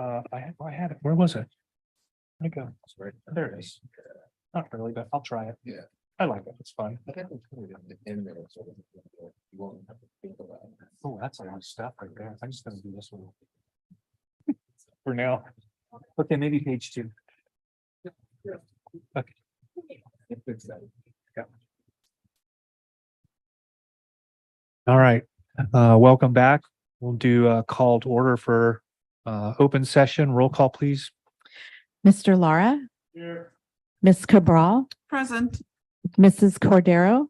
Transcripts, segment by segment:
I had it. Where was it? Where'd it go? Sorry. There it is. Not really, but I'll try it. Yeah. I like it. It's fun. I got to put it in there so that you won't have to think about it. Oh, that's a lot of stuff right there. I'm just gonna do this one. For now. Okay, maybe page 2. Okay. Yeah. All right, welcome back. We'll do a call to order for open session. Roll call, please. Mr. Lara, Here. Ms. Cabral, Present. Mrs. Cordero.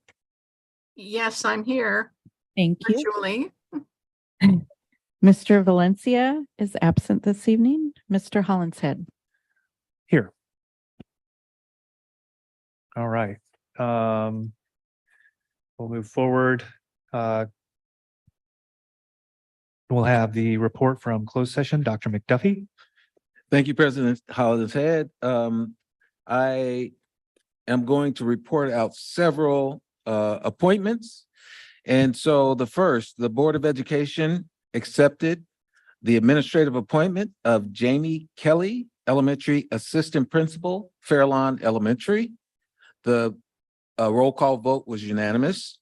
Yes, I'm here Thank you. virtually. Mr. Valencia is absent this evening. Mr. Hollinshead. Here. All right. We'll move forward. We'll have the report from closed session, Dr. McDuffie. Thank you, President Hollinshead. I am going to report out several appointments. And so the Board of Education accepted the administrative appointment of Jamie Kelly, Elementary Assistant Principal, Fairlawn Elementary. The roll call vote was unanimous,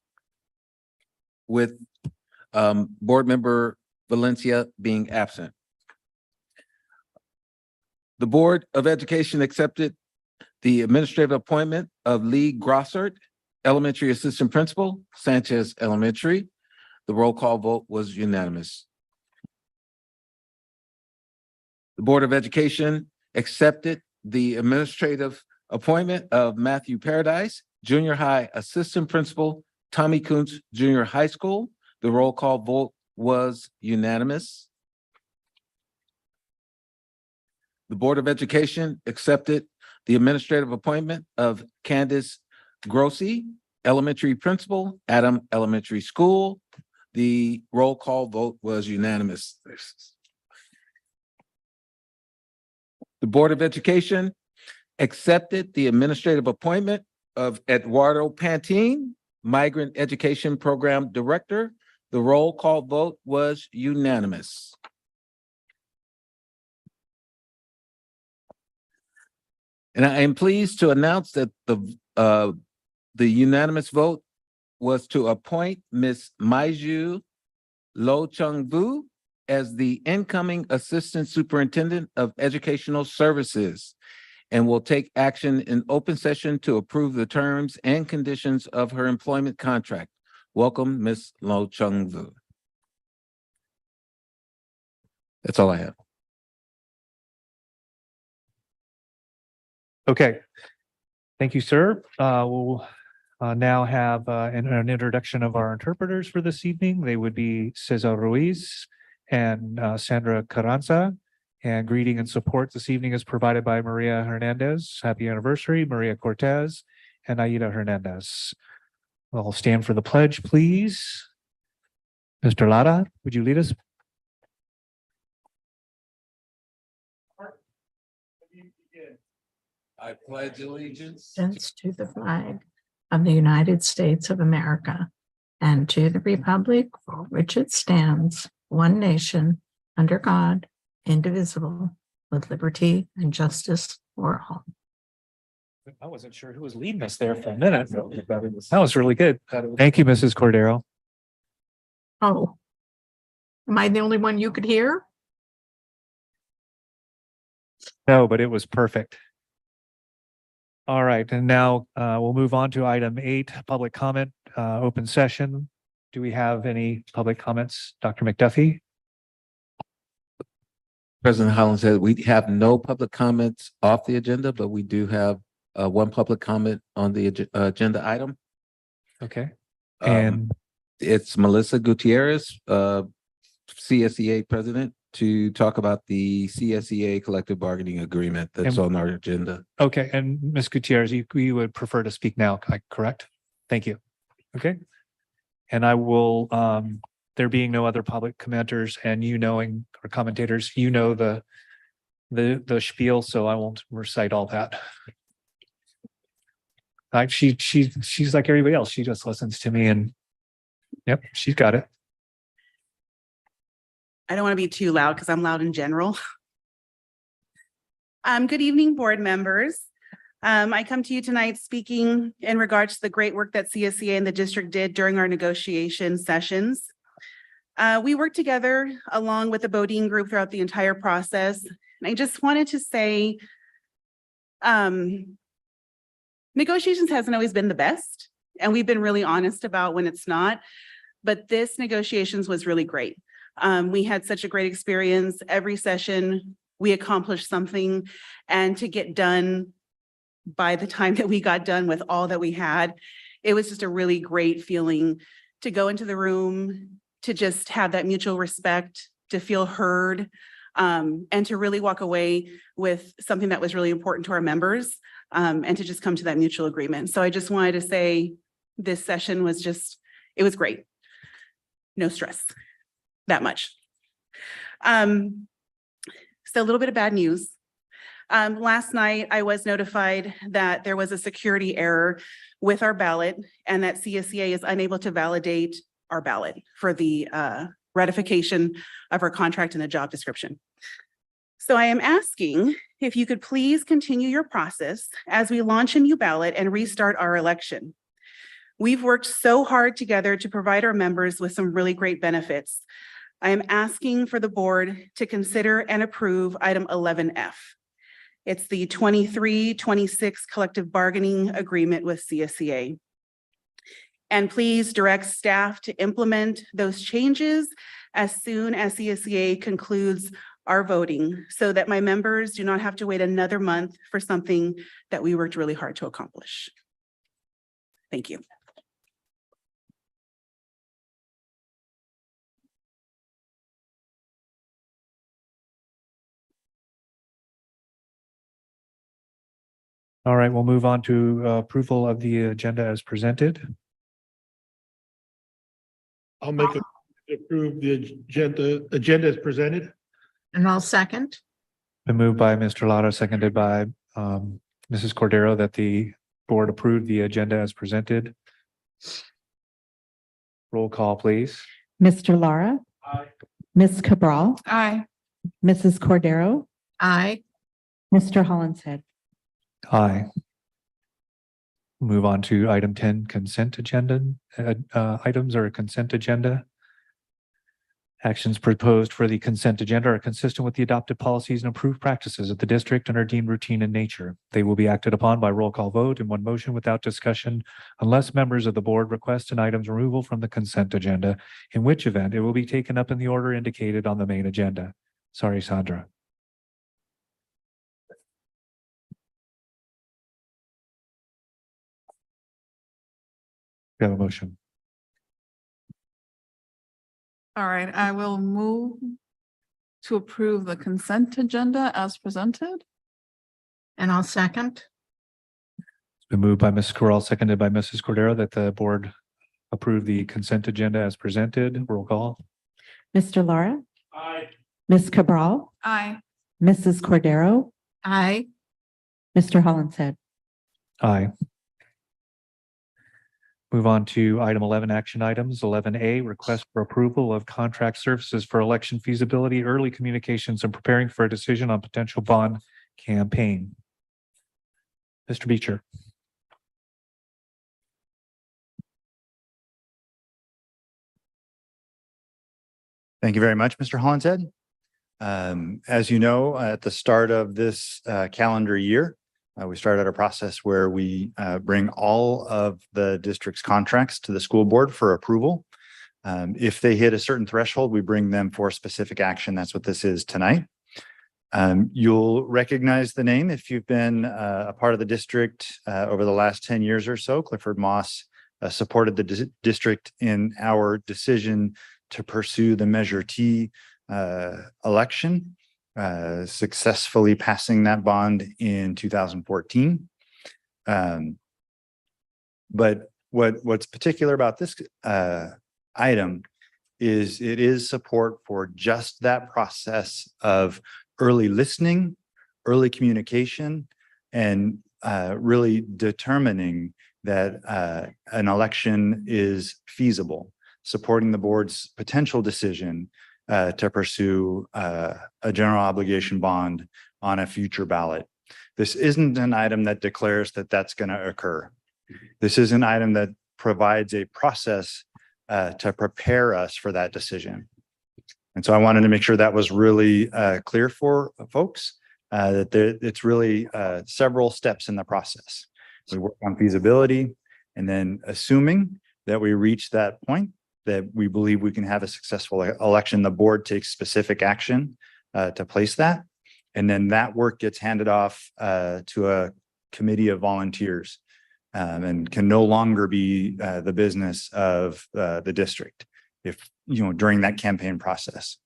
with Board Member Valencia being absent. The Board of Education accepted the administrative appointment of Lee Grossert, Elementary Assistant Principal, Sanchez Elementary. The roll call vote was unanimous. The Board of Education accepted the administrative appointment of Matthew Paradise, Junior High Assistant Principal, Tommy Kuntz Junior High School. The roll call vote was unanimous. The Board of Education accepted the administrative appointment of Candace Grossi, Elementary Principal, Adam Elementary School. The roll call vote was unanimous. The Board of Education accepted the administrative appointment of Eduardo Pantine, Migrant Education Program Director. The roll call vote was unanimous. And I am pleased to announce that the unanimous vote was to appoint Ms. Maiju Lo Chung Vu as the incoming Assistant Superintendent of Educational Services, and will take action in open session to approve the terms and conditions of her employment contract. Welcome, Ms. Lo Chung Vu. That's all I have. Okay. Thank you, sir. We'll now have an introduction of our interpreters for this evening. They would be Cesar Ruiz and Sandra Carranza. And greeting and support this evening is provided by Maria Hernandez. Happy anniversary, Maria Cortez and Aida Hernandez. We'll stand for the pledge, please. Mr. Lara, would you lead us? I pledge allegiance To the flag of the United States of America and to the republic for which it stands, one nation, under God, indivisible, with liberty and justice for all. I wasn't sure who was leading us there for a minute. That was really good. Thank you, Mrs. Cordero. Oh, am I the only one you could hear? No, but it was perfect. All right, and now we'll move on to item 8, public comment, open session. Do we have any public comments? Dr. McDuffie? President Hollins said we have no public comments off the agenda, but we do have one public comment on the agenda item. Okay. Um, And It's Melissa Gutierrez, CSEA president, to talk about the CSEA collective bargaining agreement that's on our agenda. okay, and Ms. Gutierrez, you would prefer to speak now, correct? Thank you. Okay. And I will, there being no other public commenters and you knowing, or commentators, you know the spiel, so I won't recite all that. She's like everybody else. She just listens to me and yep, she's got it. I don't want to be too loud because I'm loud in general. Good evening, board members. I come to you tonight speaking in regards to the great work that CSEA and the district did during our negotiation sessions. We worked together along with the Bodine Group throughout the entire process. And I just wanted to say, negotiations hasn't always been the best, and we've been really honest about when it's not, but this negotiations was really great. We had such a great experience. Every session, we accomplished something, and to get done by the time that we got done with all that we had, it was just a really great feeling to go into the room, to just have that mutual respect, to feel heard, and to really walk away with something that was really important to our members, and to just come to that mutual agreement. So I just wanted to say this session was just, it was great. No stress, that much. So a little bit of bad news. Last night, I was notified that there was a security error with our ballot and that CSEA is unable to validate our ballot for the ratification of our contract and the job description. So I am asking if you could please continue your process as we launch a new ballot and restart our election. We've worked so hard together to provide our members with some really great benefits. I am asking for the board to consider and approve item 11F. It's the 23-26 collective bargaining agreement with CSEA. And please direct staff to implement those changes as soon as CSEA concludes our voting so that my members do not have to wait another month for something that we worked really hard to accomplish. Thank you. All right, we'll move on to approval of the agenda as presented. I'll make a approve the agenda as presented. And I'll second. Been moved by Mr. Lara, seconded by Mrs. Cordero, that the board approve the agenda as presented. Roll call, please. Mr. Lara. Aye. Ms. Cabral. Aye. Mrs. Cordero. Aye. Mr. Hollinshead. Aye. Move on to item 10, consent agenda. Items or consent agenda. Actions proposed for the consent agenda are consistent with the adopted policies and approved practices of the district and are deemed routine in nature. They will be acted upon by roll call vote in one motion without discussion unless members of the board request an item's removal from the consent agenda, in which event it will be taken up in the order indicated on the main agenda. Sorry, Sandra. We have a motion. All right, I will move to approve the consent agenda as presented. And I'll second. It's been moved by Mrs. Corral, seconded by Mrs. Cordero, that the board approve the consent agenda as presented. Roll call. Mr. Lara. Aye. Ms. Cabral. Aye. Mrs. Cordero. Aye. Mr. Hollinshead. Aye. Move on to item 11, action items. 11A, request for approval of contract services for election feasibility, early communications, and preparing for a decision on potential bond campaign. Mr. Beecher. Thank you very much, Mr. Hollinshead. As you know, at the start of this calendar year, we started a process where we bring all of the district's contracts to the school board for approval. If they hit a certain threshold, we bring them for specific action. That's what this is tonight. You'll recognize the name if you've been a part of the district over the last 10 years or so. Clifford Moss supported the district in our decision to pursue the Measure T election, successfully passing that bond in 2014. But what's particular about this item is it is support for just that process of early listening, early communication, and really determining that an election is feasible, supporting the board's potential decision to pursue a general obligation bond on a future ballot. This isn't an item that declares that that's going to occur. This is an item that provides a process to prepare us for that decision. And so I wanted to make sure that was really clear for folks, that it's really several steps in the process. We work on feasibility, and then assuming that we reach that point, that we believe we can have a successful election, the board takes specific action to place that. And then that work gets handed off to a committee of volunteers and can no longer be the business of the district during that campaign process.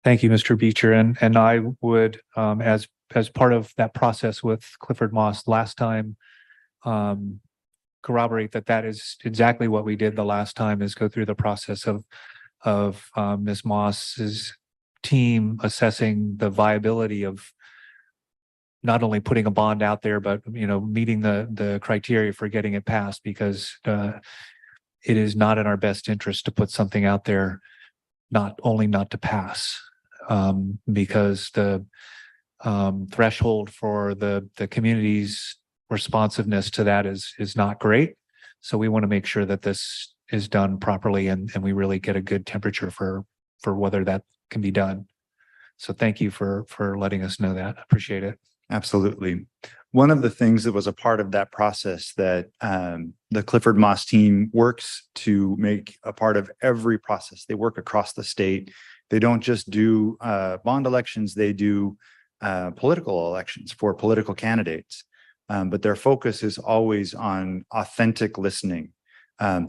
Thank you, Mr. Beecher. And I would, as part of that process with Clifford Moss last time, corroborate that is exactly what we did the last time, is go through the process of Ms. Moss's team assessing the viability of not only putting a bond out there, but meeting the criteria for getting it passed, because it is not in our best interest to put something out there not to pass, because the threshold for the community's responsiveness to that is not great. So we want to make sure that this is done properly and we really get a good temperature for whether that can be done. So thank you for letting us know that. Appreciate it. Absolutely. One of the things that was a part of that process that the Clifford Moss team works to make a part of every process. They work across the state. They don't just do bond elections, they do political elections for political candidates. But their focus is always on authentic listening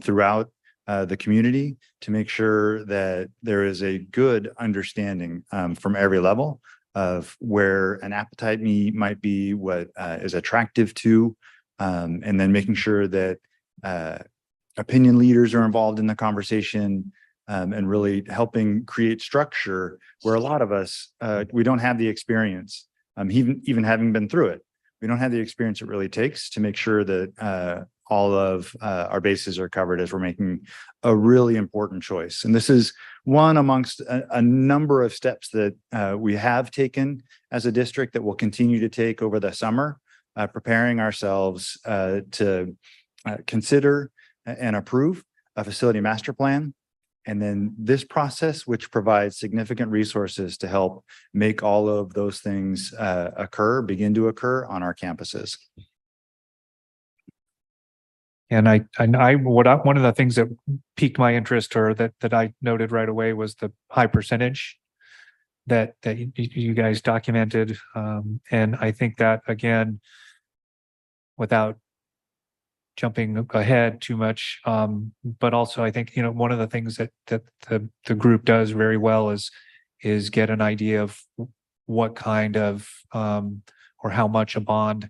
throughout the community to make sure that there is a good understanding from every level of where an appetite might be, what is attractive to, and then making sure that opinion leaders are involved in the conversation, and really helping create structure where a lot of us, we don't have the experience, even having been through it. We don't have the experience it really takes to make sure that all of our bases are covered as we're making a really important choice. And this is one amongst a number of steps that we have taken as a district that we'll continue to take over the summer, preparing ourselves to consider and approve a facility master plan. And then this process, which provides significant resources to help make all of those things begin to occur on our campuses. And one of the things that piqued my interest, or that I noted right away, was the high percentage that you guys documented. And I think that, again, without jumping ahead too much, but also I think one of the things that the group does very well is get an idea of what kind of or how much a bond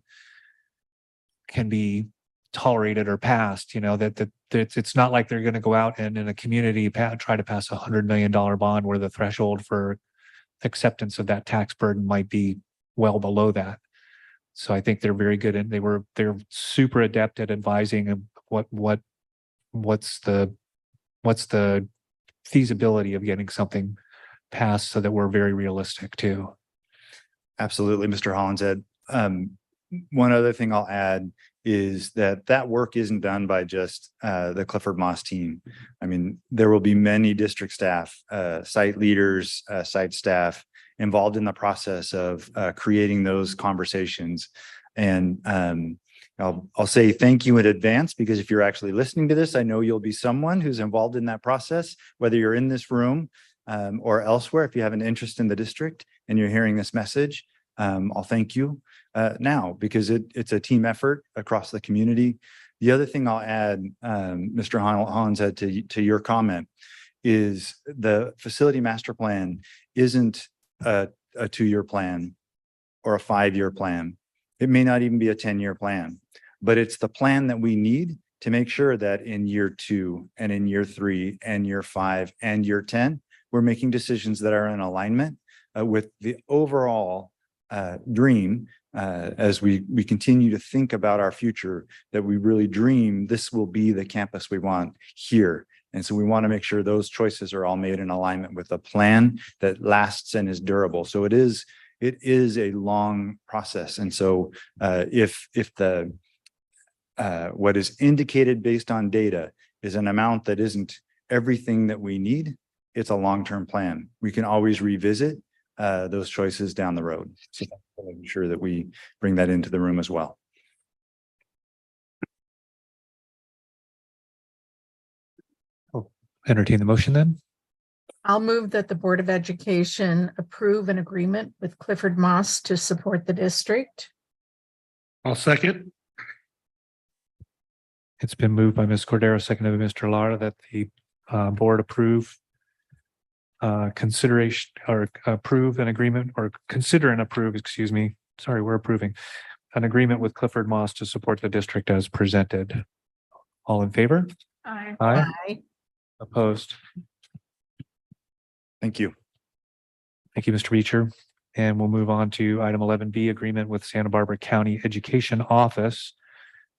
can be tolerated or passed. That it's not like they're going to go out and in a community try to pass $100 million bond where the threshold for acceptance of that tax burden might be well below that. So I think they're very good, and they're super adept at advising what's the feasibility of getting something passed, so that we're very realistic too. Absolutely, Mr. Hollinshead. One other thing I'll add is that work isn't done by just the Clifford Moss team. I mean, there will be many district staff, site leaders, site staff involved in the process of creating those conversations. And I'll say thank you in advance, because if you're actually listening to this, I know you'll be someone who's involved in that process, whether you're in this room or elsewhere. If you have an interest in the district and you're hearing this message, I'll thank you now, because it's a team effort across the community. The other thing I'll add, Mr. Hollinshead, to your comment, is the facility master plan isn't a 2-year plan or a 5-year plan. It may not even be a 10-year plan, but it's the plan that we need to make sure that in year 2 and in year 3 and year 5 and year 10, we're making decisions that are in alignment with the overall dream as we continue to think about our future, that we really dream this will be the campus we want here And so we want to make sure those choices are all made in alignment with a plan that lasts and is durable. So it is a long process. And so if the what is indicated based on data is an amount that isn't everything that we need, it's a long-term plan. We can always revisit those choices down the road. So making sure that we bring that into the room as well. Entertain the motion then. I'll move that the Board of Education approve an agreement with Clifford Moss to support the district. I'll second. It's been moved by Ms. Cordero, seconded by Mr. Lara, that the board approve consideration or approve an agreement or consider and approve, excuse me. Sorry, we're approving an agreement with Clifford Moss to support the district as presented. All in favor? Aye. Aye. Aye. Opposed? Thank you. Thank you, Mr. Beecher. And we'll move on to item 11B, agreement with Santa Barbara County Education Office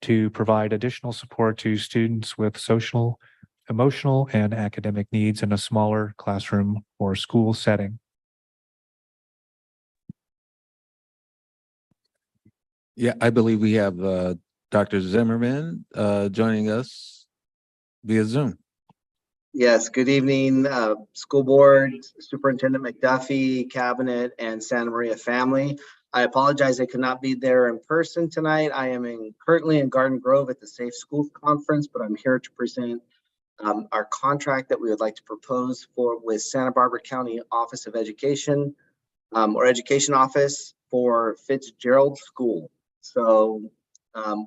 to provide additional support to students with social, emotional, and academic needs in a smaller classroom or school setting. Yeah, I believe we have Dr. Zimmerman joining us via Zoom. Yes, good evening, school board, Superintendent McDuffie, cabinet, and Santa Maria family. I apologize I could not be there in person tonight. I am currently in Garden Grove at the Safe Schools Conference, but I'm here to present our contract that we would like to propose with Santa Barbara County Office of Education or Education Office for Fitzgerald School. So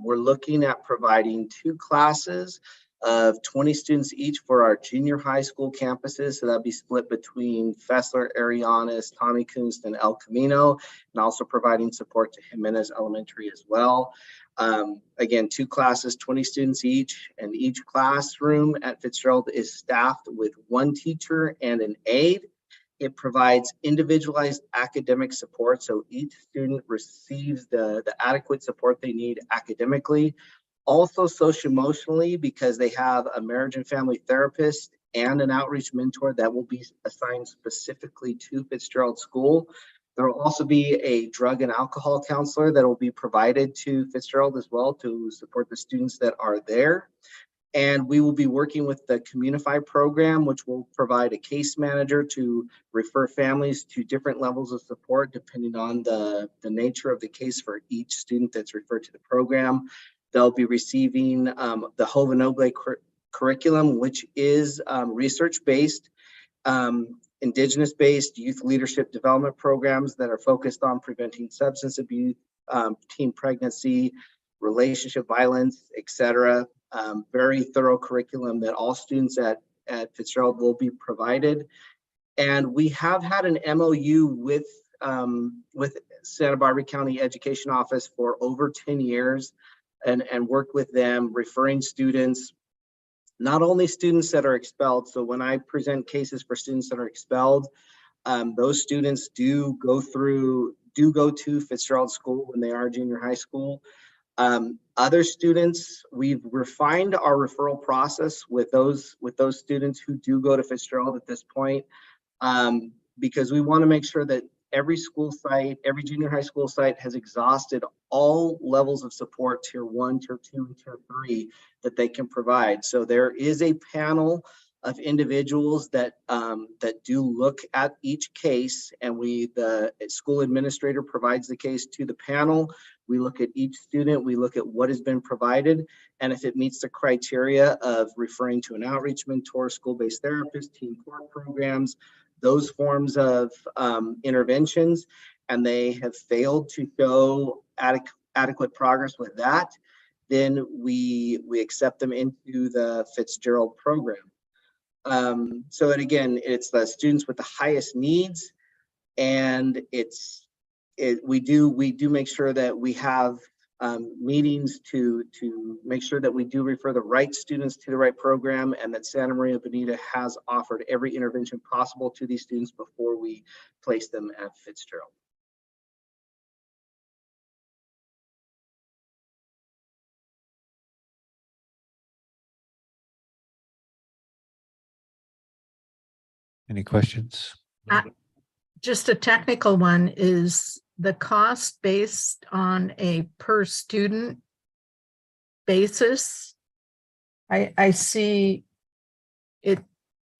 we're looking at providing 2 classes of 20 students each for our junior high school campuses. So that'd be split between Fessler, Arianes, Tommy Kunst, and El Camino, and also providing support to Jimenez Elementary as well. Again, 2 classes, 20 students each, and each classroom at Fitzgerald is staffed with 1 teacher and an aide. It provides individualized academic support, so each student receives the adequate support they need academically. Also socio-emotionally, because they have a marriage and family therapist and an outreach mentor that will be assigned specifically to Fitzgerald School. There will also be a drug and alcohol counselor that will be provided to Fitzgerald as well to support the students that are there. And we will be working with the Communify program, which will provide a case manager to refer families to different levels of support depending on the nature of the case for each student that's referred to the program. They'll be receiving the Hova Noble curriculum, which is research-based, indigenous-based youth leadership development programs that are focused on preventing substance abuse, teen pregnancy, relationship violence, etc. Very thorough curriculum that all students at Fitzgerald will be provided. And we have had an MOU with Santa Barbara County Education Office for over 10 years and worked with them, referring students, not only students that are expelled. So when I present cases for students that are expelled, those students do go to Fitzgerald School when they are junior high school. Other students, we've refined our referral process with those students who do go to Fitzgerald at this point, because we want to make sure that every school site, every junior high school site has exhausted all levels of support, tier 1, tier 2, and tier 3 that they can provide. So there is a panel of individuals that do look at each case, and the school administrator provides the case to the panel. We look at each student, we look at what has been provided, and if it meets the criteria of referring to an outreach mentor, school-based therapist, teen court programs, those forms of interventions, and they have failed to show adequate progress with that, then we accept them into the Fitzgerald program. So and again, it's the students with the highest needs, and we do make sure that we have meetings to make sure that we do refer the right students to the right program, and that Santa Maria Bonita has offered every intervention possible to these students before we place them at Fitzgerald. Any questions? Just a technical one, is the cost based on a per student basis? I see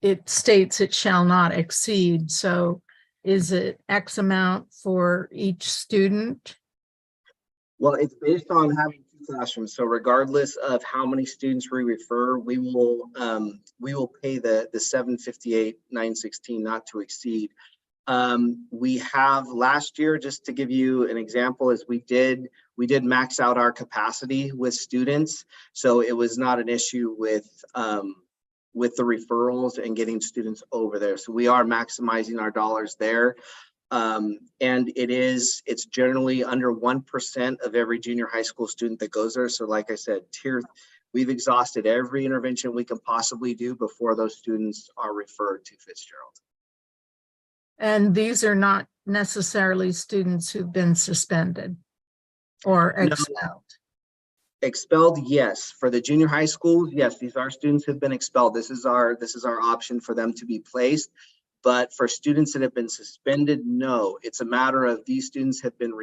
it states it shall not exceed. So is it X amount for each student? Well, it's based on having two classrooms. So regardless of how many students we refer, we will pay the $758,916 not to exceed. We have last year, just to give you an example, is we did max out our capacity with students. So it was not an issue with the referrals and getting students over there. So we are maximizing our dollars there. And it's generally under 1% of every junior high school student that goes there. So like I said, we've exhausted every intervention we can possibly do before those students are referred to Fitzgerald. And these are not necessarily students who've been suspended or expelled. Expelled, yes. For the junior high schools, yes, these are students who've been expelled. This is our option for them to be placed. But for students that have been suspended, no. It's a matter of these students have been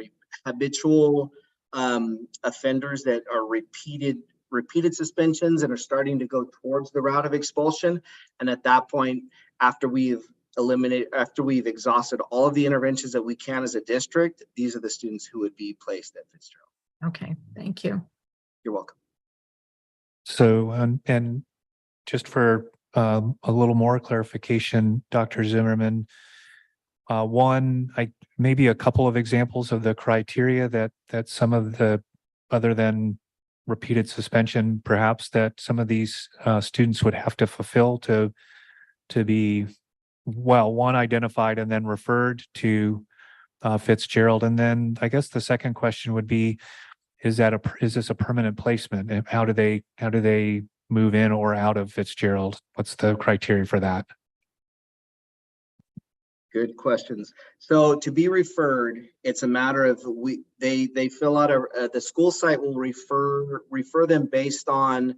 habitual offenders that are repeated suspensions and are starting to go towards the route of expulsion. And at that point, after we've exhausted all of the interventions that we can as a district, these are the students who would be placed at Fitzgerald. Okay, thank you. You're welcome. So, and just for a little more clarification, Dr. Zimmerman, maybe a couple of examples of the criteria that some of the, other than repeated suspension, perhaps that some of these students would have to fulfill to be, well, one, identified and then referred to Fitzgerald. And then I guess the second question would be, is this a permanent placement? And how do they move in or out of Fitzgerald? What's the criteria for that? Good questions. So to be referred, it's a matter of they fill out the school site will refer them based on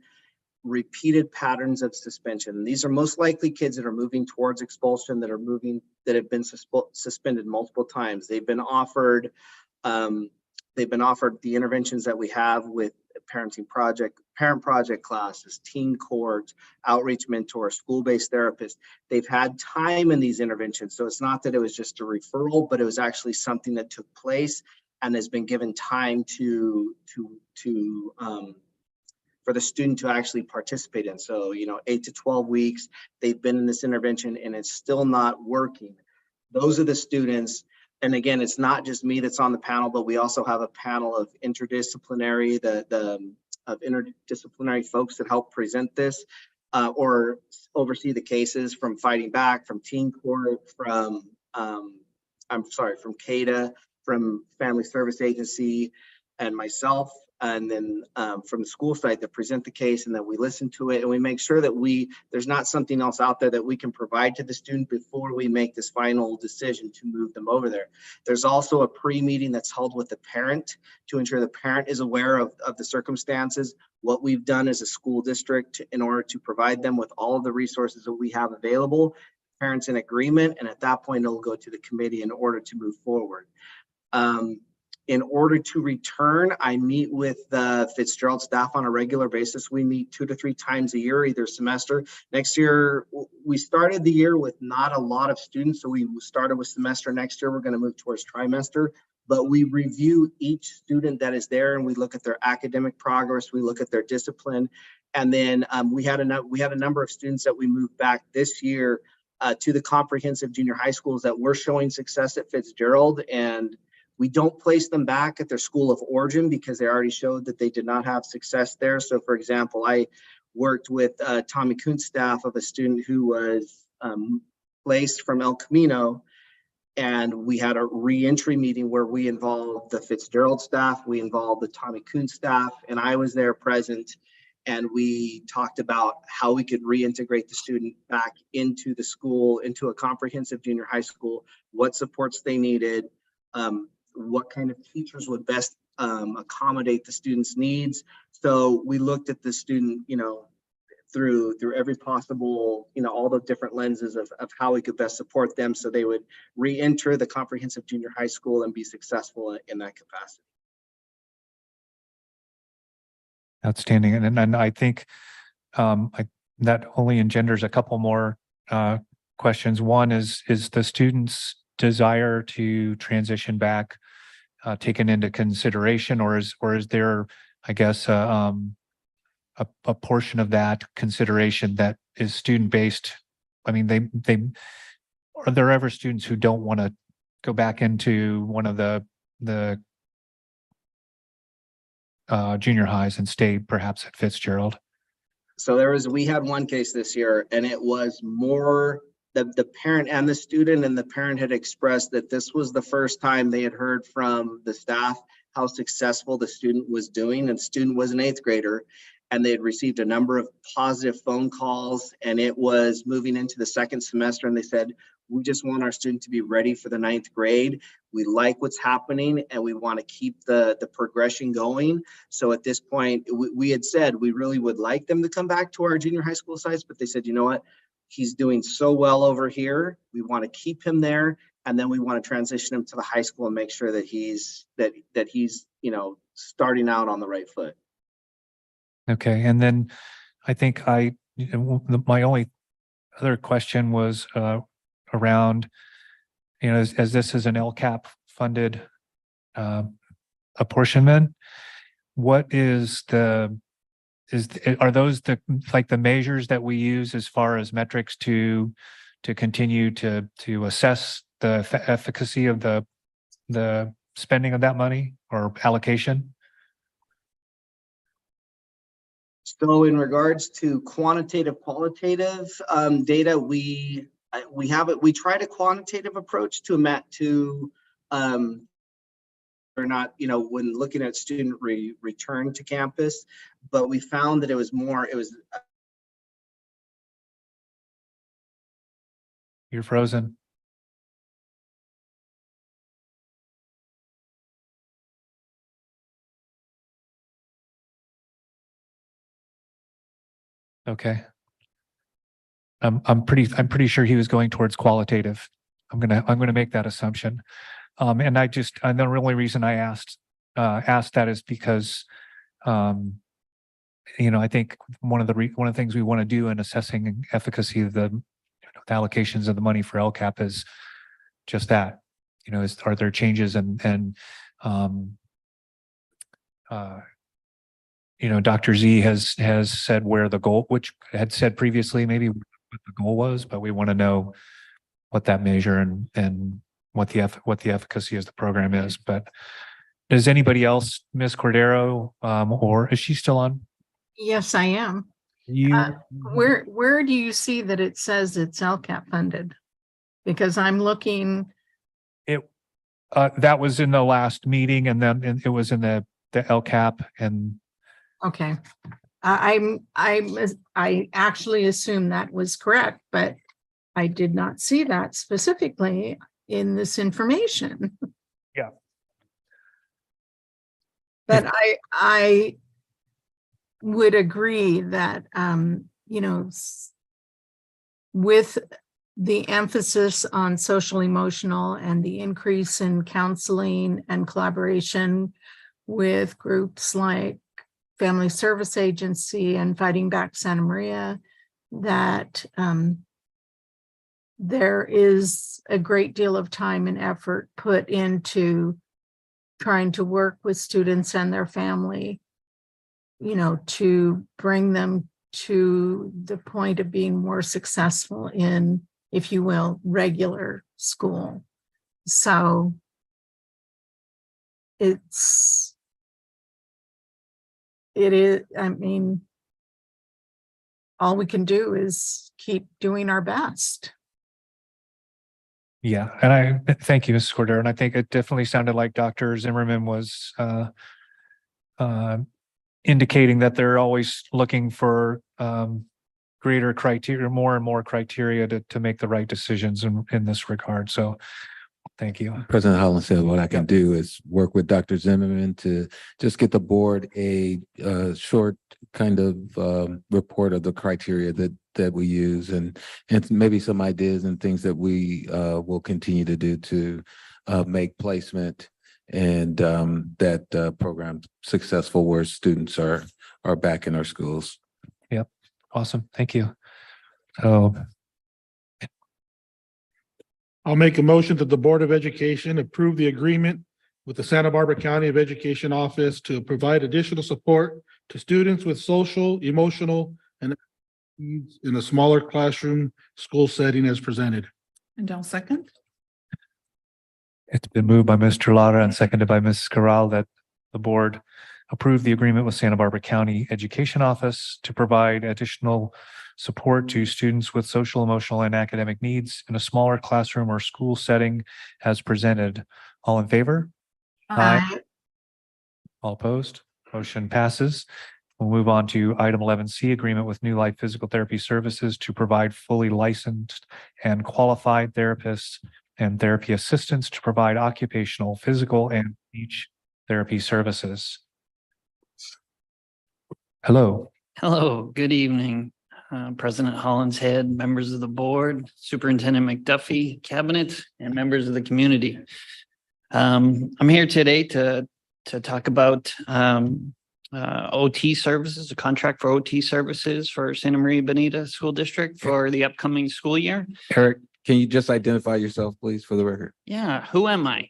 repeated patterns of suspension. These are most likely kids that are moving towards expulsion, that have been suspended multiple times. They've been offered the interventions that we have with parent project classes, teen court, outreach mentor, school-based therapist. They've had time in these interventions. So it's not that it was just a referral, but it was actually something that took place and has been given time for the student to actually participate in. So, 8 to 12 weeks, they've been in this intervention and it's still not working. Those are the students. And again, it's not just me that's on the panel, but we also have a panel of interdisciplinary folks that help present this or oversee the cases, from Fighting Back, from Teen Court, from CADA, from Family Service Agency, and myself. And then from the school site that present the case, and then we listen to it and we make sure that there's not something else out there that we can provide to the student before we make this final decision to move them over there. There's also a pre-meeting that's held with the parent to ensure the parent is aware of the circumstances, what we've done as a school district in order to provide them with all of the resources that we have available, parents in agreement, and at that point it'll go to the committee in order to move forward. In order to return, I meet with the Fitzgerald staff on a regular basis. We meet 2 to 3 times a year, either semester. Next year, we started the year with not a lot of students, so we started with semester. Next year, we're going to move towards trimester. But we review each student that is there, and we look at their academic progress. We look at their discipline, and then we had a number of students that we moved back this year to the comprehensive junior high schools that were showing success at Fitzgerald, and we don't place them back at their school of origin because they already showed that they did not have success there. So for example, I worked with Tommy Kuntz staff of a student who was placed from El Camino, and we had a re-entry meeting where we involved the Fitzgerald staff, we involved the Tommy Kuntz staff, and I was there present. And we talked about how we could reintegrate the student back into the school, into a comprehensive junior high school, what supports they needed, what kind of teachers would best accommodate the student's needs. So we looked at the student, through every possible, all the different lenses of how we could best support them so they would re-enter the comprehensive junior high school and be successful in that capacity. Outstanding. And I think that only engenders a couple more questions. One is the student's desire to transition back taken into consideration, or is there, I guess, a portion of that consideration that is student-based? I mean, are there ever students who don't want to go back into one of the junior highs and stay perhaps at Fitzgerald? So we had one case this year, and it was more the parent and the student, and the parent had expressed that this was the first time they had heard from the staff how successful the student was doing. And the student was an 8th grader, and they had received a number of positive phone calls, and it was moving into the 2nd semester. And they said, we just want our student to be ready for the 9th grade. We like what's happening, and we want to keep the progression going. So at this point, we had said we really would like them to come back to our junior high school sites, but they said, you know what? He's doing so well over here. We want to keep him there, and then we want to transition him to the high school and make sure that he's starting out on the right foot. Okay, and then I think my only other question was around, as this is an LCAP funded apportionment, what are those the measures that we use as far as metrics to continue to assess the efficacy of the spending of that money or allocation? So in regards to qualitative data, we tried a quantitative approach or not, when looking at student return to campus, but we found that it was You're frozen. Okay. I'm pretty sure he was going towards qualitative. I'm gonna make that assumption. And the only reason I asked that is because I think one of the things we want to do in assessing efficacy of the allocations of the money for LCAP is just that. Are there changes and Dr. Z has said where the goal, which had said previously maybe what the goal was, but we want to know what that measure and what the efficacy of the program is. But does anybody else, Ms. Cordero, or is she still on? Yes, I am. Where do you see that it says it's LCAP funded? Because I'm looking. That was in the last meeting, and then it was in the LCAP and. Okay, I actually assume that was correct, but I did not see that specifically in this information. Yeah. But I would agree that, with the emphasis on social emotional and the increase in counseling and collaboration with groups like Family Service Agency and Fighting Back Santa Maria, that there is a great deal of time and effort put into trying to work with students and their family, to bring them to the point of being more successful in, if you will, regular school. So it is, all we can do is keep doing our best. Yeah, and I thank you, Mrs. Cordero. And I think it definitely sounded like Dr. Zimmerman was indicating that they're always looking for greater criteria, more and more criteria to make the right decisions in this regard. So Thank you. President Holland said what I can do is work with Dr. Zimmerman to just get the board a short kind of report of the criteria that we use and maybe some ideas and things that we will continue to do to make placement and that program successful where students are back in our schools. Awesome. Thank you. So I'll make a motion that the Board of Education approve the agreement with the Santa Barbara County of Education Office to provide additional support to students with social, emotional, and needs in a smaller classroom school setting as presented. And I'll second. it's been moved by Mr. Lara and seconded by Mrs. Corral that the board approve the agreement with Santa Barbara County Education Office to provide additional support to students with social, emotional, and academic needs in a smaller classroom or school setting as presented. All in favor? Aye. All opposed? Motion passes. We'll move on to item 11C, agreement with New Life Physical Therapy Services to provide fully licensed and qualified therapists and therapy assistants to provide occupational, physical, and speech therapy services. Hello. Hello, good evening, President Hollinshead, members of the board, Superintendent McDuffie, cabinet, and members of the community. I'm here today to talk about OT services, a contract for OT services for Santa Maria Bonita School District for the upcoming school year. Eric, can you just identify yourself, please, for the record? Yeah, who am I?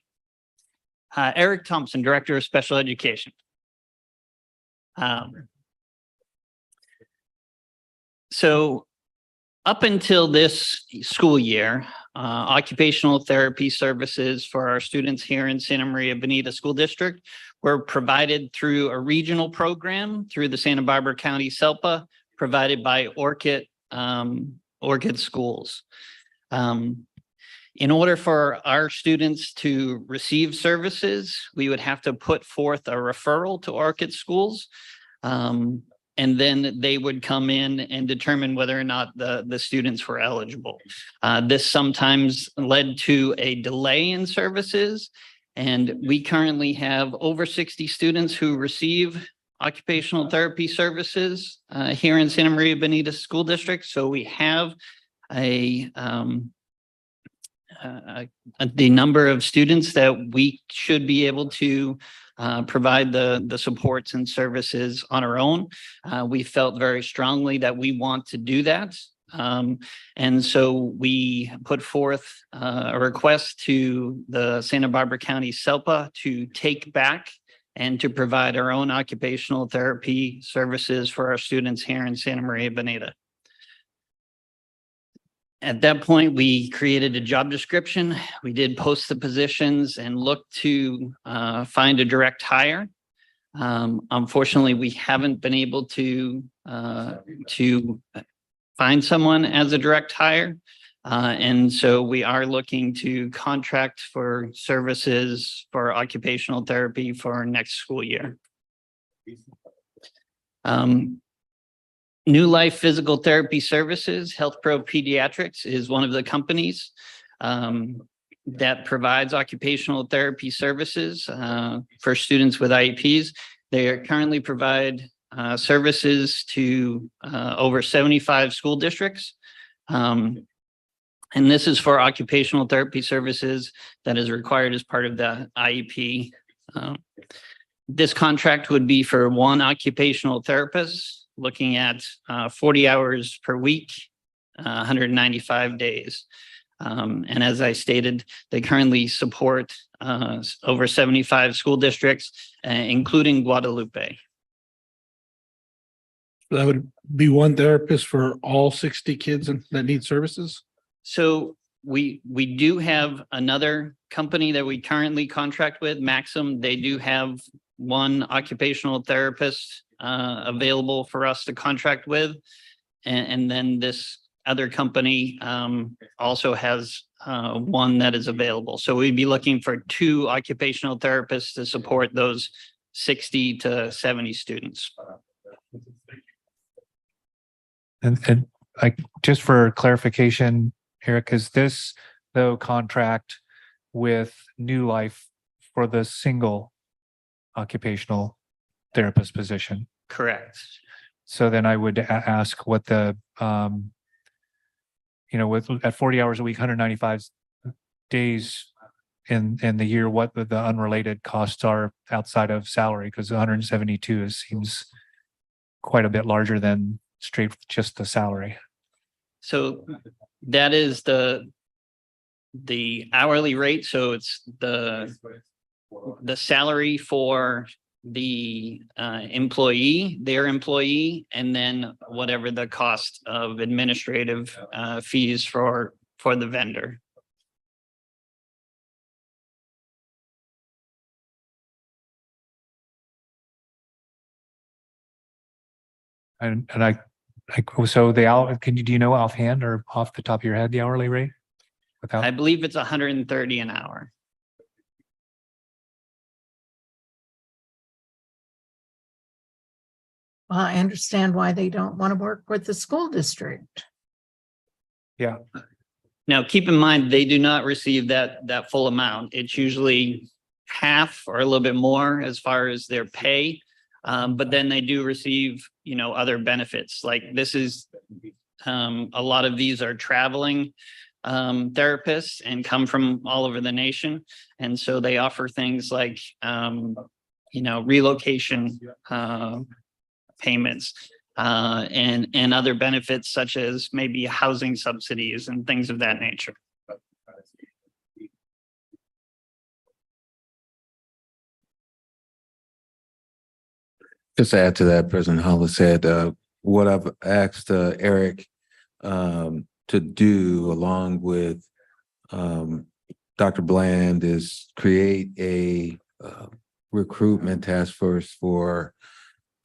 Eric Thompson, Director of Special Education. So up until this school year, occupational therapy services for our students here in Santa Maria Bonita School District were provided through a regional program through the Santa Barbara County SELPA, provided by Orchid Schools. In order for our students to receive services, we would have to put forth a referral to Orchid Schools. And then they would come in and determine whether or not the students were eligible. This sometimes led to a delay in services. And we currently have over 60 students who receive occupational therapy services here in Santa Maria Bonita School District. So we have the number of students that we should be able to provide the supports and services on our own. We felt very strongly that we want to do that. And so we put forth a request to the Santa Barbara County SELPA to take back and to provide our own occupational therapy services for our students here in Santa Maria Bonita. At that point, we created a job description. We did post the positions and look to find a direct hire. Unfortunately, we haven't been able to find someone as a direct hire. And so we are looking to contract for services for occupational therapy for next school year. New Life Physical Therapy Services, Health Pro Pediatrics is one of the companies that provides occupational therapy services for students with IEPs. They currently provide services to over 75 school districts. And this is for occupational therapy services that is required as part of the IEP. This contract would be for one occupational therapist, looking at 40 hours per week, 195 days. And as I stated, they currently support over 75 school districts, including Guadalupe. That would be one therapist for all 60 kids that need services? So we do have another company that we currently contract with, Maxim. They do have one occupational therapist available for us to contract with. And then this other company also has one that is available. So we'd be looking for two occupational therapists to support those 60 to 70 students. And just for clarification, Eric, is this though contract with New Life for the single occupational therapist position. Correct. So then I would ask what the, with at 40 hours a week, 195 days in the year, what the unrelated costs are outside of salary, because 172 seems quite a bit larger than straight just the salary. So that is the hourly rate. So it's the salary for the employee, their employee, and then whatever the cost of administrative fees for the vendor. And so do you know offhand or off the top of your head, the hourly rate? I Without, believe it's 130 an hour. Well, I understand why they don't want to work with the school district. yeah, Now, keep in mind, they do not receive that full amount. It's usually half or a little bit more as far as their pay. But then they do receive, other benefits. Like this is, a lot of these are traveling therapists and come from all over the nation. And so they offer things like, relocation payments and other benefits such as maybe housing subsidies and things of that nature. Just to add to that, President Hollis said, what I've asked Eric to do along with Dr. Bland is create a recruitment task force for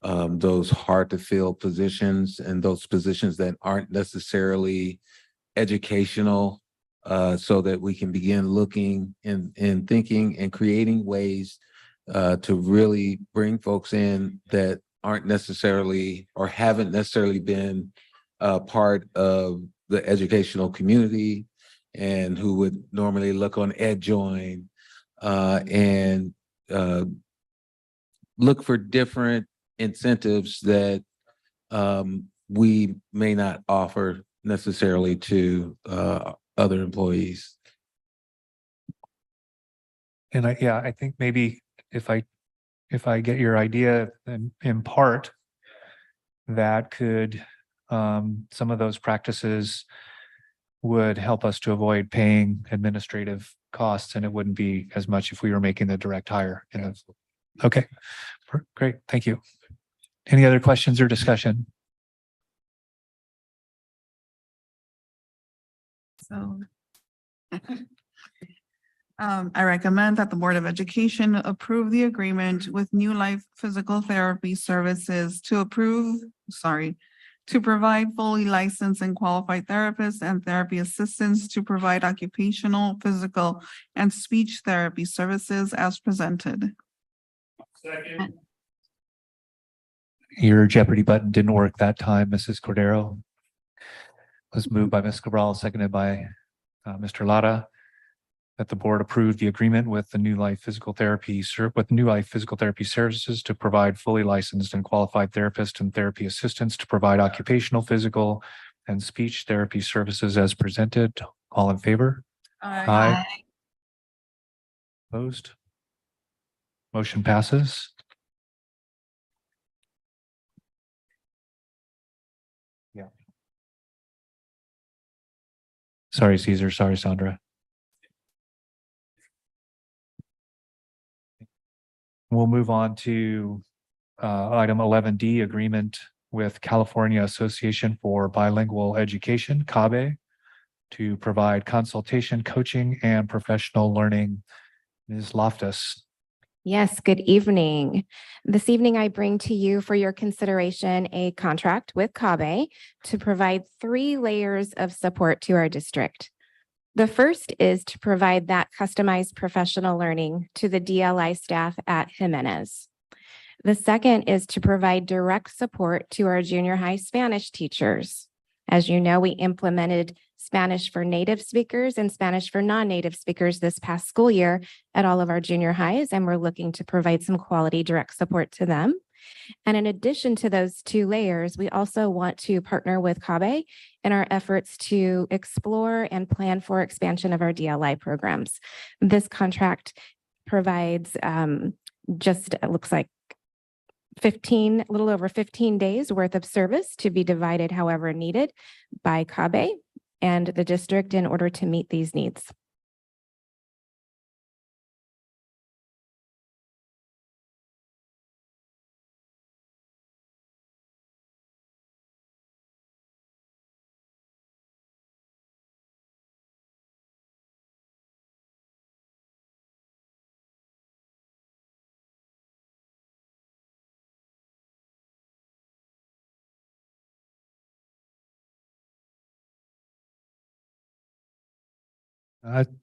those hard to fill positions and those positions that aren't necessarily educational, so that we can begin looking and thinking and creating ways to really bring folks in that aren't necessarily or haven't necessarily been part of the educational community and who would normally look on EdJoin and look for different incentives that we may not offer necessarily to other employees. and I think maybe if I get your idea in part, that could, some of those practices would help us to avoid paying administrative costs, and it wouldn't be as much if we were making the direct hire. Okay, great, thank you. Any other questions or discussion? So I recommend that the Board of Education approve the agreement with New Life Physical Therapy Services to provide fully licensed and qualified therapists and therapy assistants to provide occupational, physical, and speech therapy services as presented. Second. Your Jeopardy button didn't work that time, Mrs. Cordero. Was moved by Ms. Cabral, seconded by Mr. Lara, that the board approved the agreement with the New Life Physical Therapy Services to provide fully licensed and qualified therapists and therapy assistants to provide occupational, physical, and speech therapy services as presented. All in favor? Aye. Opposed? Motion passes. Yeah. Sorry, Caesar. Sorry, Sandra. We'll move on to item 11D, agreement with California Association for Bilingual Education, CABE, to provide consultation, coaching, and professional learning. Ms. Loftus. Yes, good evening. This evening, I bring to you for your consideration a contract with CABE to provide 3 layers of support to our district. The first is to provide that customized professional learning to the DLI staff at Jimenez. The second is to provide direct support to our junior high Spanish teachers. As you know, we implemented Spanish for native speakers and Spanish for non-native speakers this past school year at all of our junior highs, and we're looking to provide some quality direct support to them. And in addition to those 2 layers, we also want to partner with CABE in our efforts to explore and plan for expansion of our DLI programs. This contract provides it looks like a little over 15 days worth of service to be divided however needed by CABE and the district in order to meet these needs.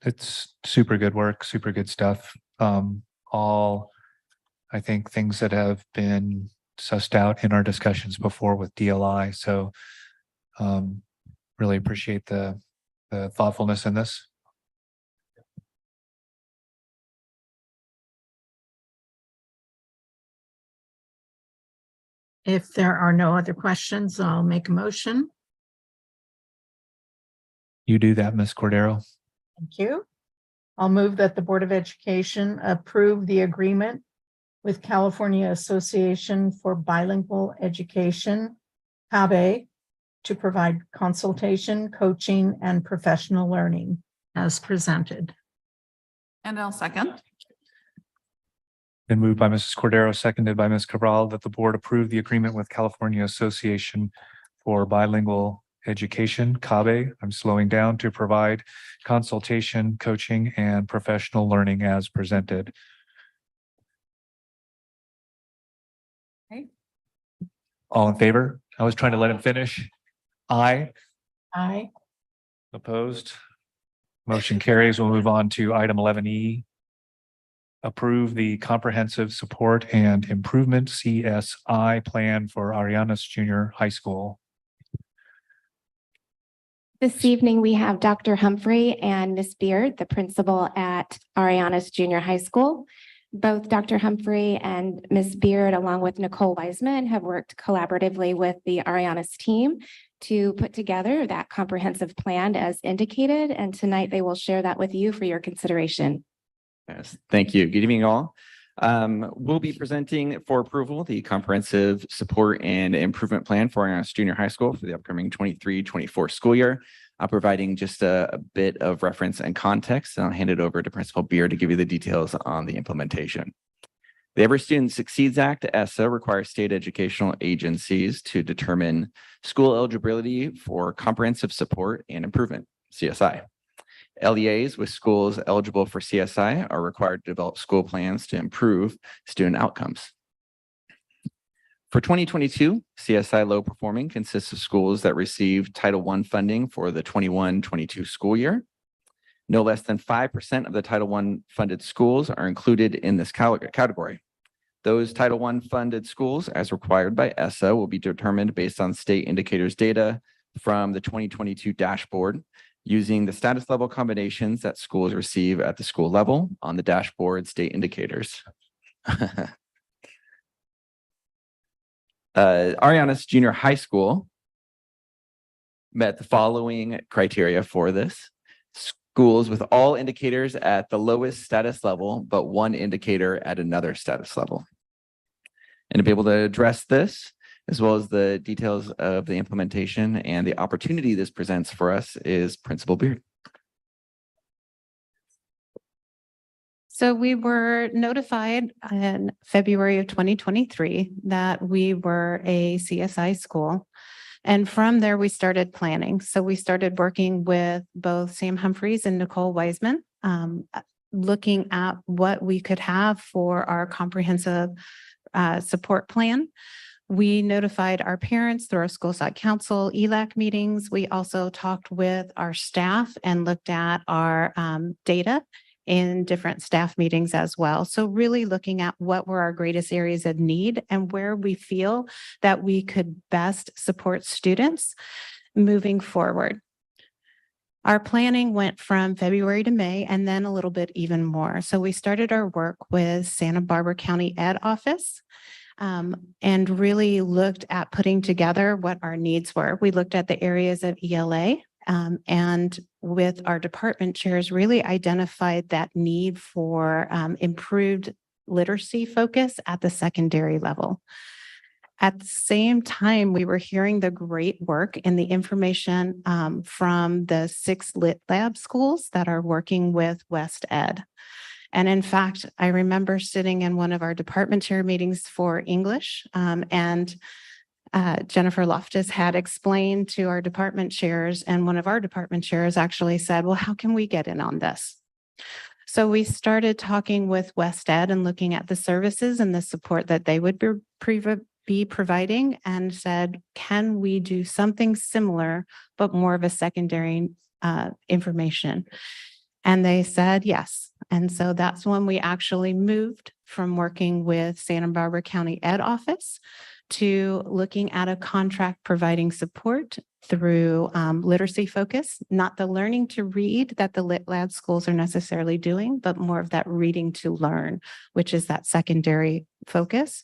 It's super good work, super good stuff. All, I think, things that have been sussed out in our discussions before with DLI. So really appreciate the thoughtfulness in this. If there are no other questions, I'll make a motion. You do that, Ms. Cordero. Thank you. I'll move that the Board of Education approve the agreement with California Association for Bilingual Education, CABE, to provide consultation, coaching, and professional learning as presented. And I'll second. Been moved by Mrs. Cordero, seconded by Ms. Cabral, that the board approve the agreement with California Association for Bilingual Education, CABE, I'm slowing down, to provide consultation, coaching, and professional learning as presented. Okay. All in favor? I was trying to let him finish. Aye. Aye. Opposed? Motion carries. We'll move on to item 11E. Approve the Comprehensive Support and Improvement CSI Plan for Arianas Junior High School. This evening, we have Dr. Humphrey and Ms. Beard, the principal at Arianas Junior High School. Both Dr. Humphrey and Ms. Beard, along with Nicole Wiseman, have worked collaboratively with the Arianas team to put together that comprehensive plan as indicated, and tonight they will share that with you for your consideration. Yes, thank you. Good evening, all. We'll be presenting for approval the comprehensive support and improvement plan for Arianas Junior High School for the upcoming 23-24 school year. Providing just a bit of reference and context, and I'll hand it over to Principal Beard to give you the details on the implementation. The Every Student Succeeds Act, ESSA, requires state educational agencies to determine school eligibility for comprehensive support and improvement, CSI. LEAs with schools eligible for CSI are required to develop school plans to improve student outcomes. For 2022, CSI low performing consists of schools that received Title I funding for the 21-22 school year. No less than 5% of the Title I funded schools are included in this category. Those Title I funded schools, as required by ESSA, will be determined based on state indicators data from the 2022 dashboard, using the status level combinations that schools receive at the school level on the dashboard state indicators. Arianas Junior High School met the following criteria for this. Schools with all indicators at the lowest status level, but one indicator at another status level. And to be able to address this, as well as the details of the implementation and the opportunity this presents for us, is Principal Beard. So we were notified in February of 2023 that we were a CSI school. And from there, we started planning. So we started working with both Sam Humphreys and Nicole Wiseman, looking at what we could have for our comprehensive support plan. We notified our parents through our school site council ELAC meetings. We also talked with our staff and looked at our data in different staff meetings as well. So really looking at what were our greatest areas of need and where we feel that we could best support students moving forward. Our planning went from February to May and then a little bit even more. So we started our work with Santa Barbara County Ed Office and really looked at putting together what our needs were. We looked at the areas of ELA and with our department chairs really identified that need for improved literacy focus at the secondary level. At the same time, we were hearing the great work and the information from the 6 Lit Lab schools that are working with West Ed. And in fact, I remember sitting in one of our department chair meetings for English and Jennifer Loftus had explained to our department chairs, and one of our department chairs actually said, well, how can we get in on this? So we started talking with West Ed and looking at the services and the support that they would be providing and said, can we do something similar, but more of a secondary information? And they said yes. And so that's when we actually moved from working with Santa Barbara County Ed Office to looking at a contract providing support through literacy focus, not the learning to read that the Lit Lab schools are necessarily doing, but more of that reading to learn, which is that secondary focus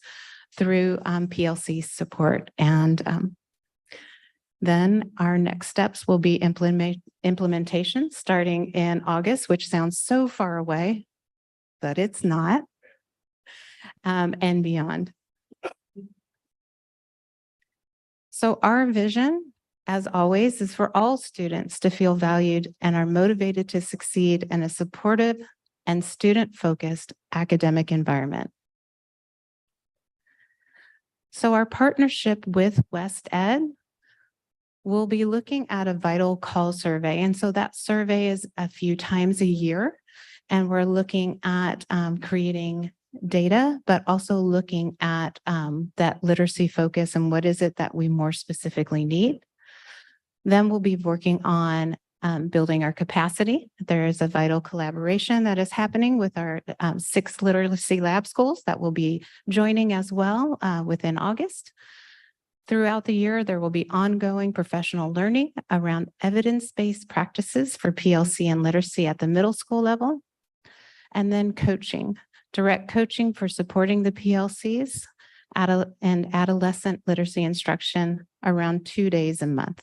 through PLC support. And then our next steps will be implementation starting in August, which sounds so far away, but it's not, and beyond. So our vision, as always, is for all students to feel valued and are motivated to succeed in a supportive and student-focused academic environment. So our partnership with West Ed will be looking at a vital call survey. And so that survey is a few times a year. And we're looking at creating data, but also looking at that literacy focus and what is it that we more specifically need. Then we'll be working on building our capacity. There is a vital collaboration that is happening with our 6 literacy lab schools that will be joining as well within August. Throughout the year, there will be ongoing professional learning around evidence-based practices for PLC and literacy at the middle school level. And then coaching, direct coaching for supporting the PLCs and adolescent literacy instruction around 2 days a month.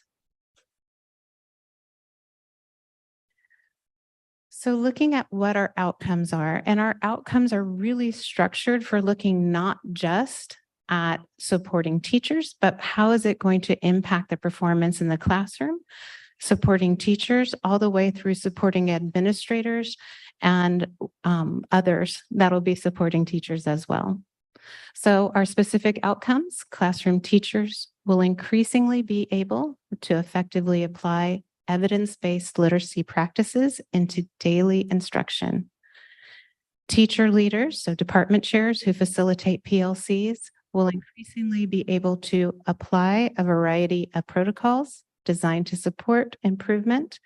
So looking at what our outcomes are, and our outcomes are really structured for looking not just at supporting teachers, but how is it going to impact the performance in the classroom, supporting teachers all the way through supporting administrators and others that'll be supporting teachers as well. So our specific outcomes, classroom teachers will increasingly be able to effectively apply evidence-based literacy practices into daily instruction. Teacher leaders, so department chairs who facilitate PLCs, will increasingly be able to apply a variety of protocols designed to support improvement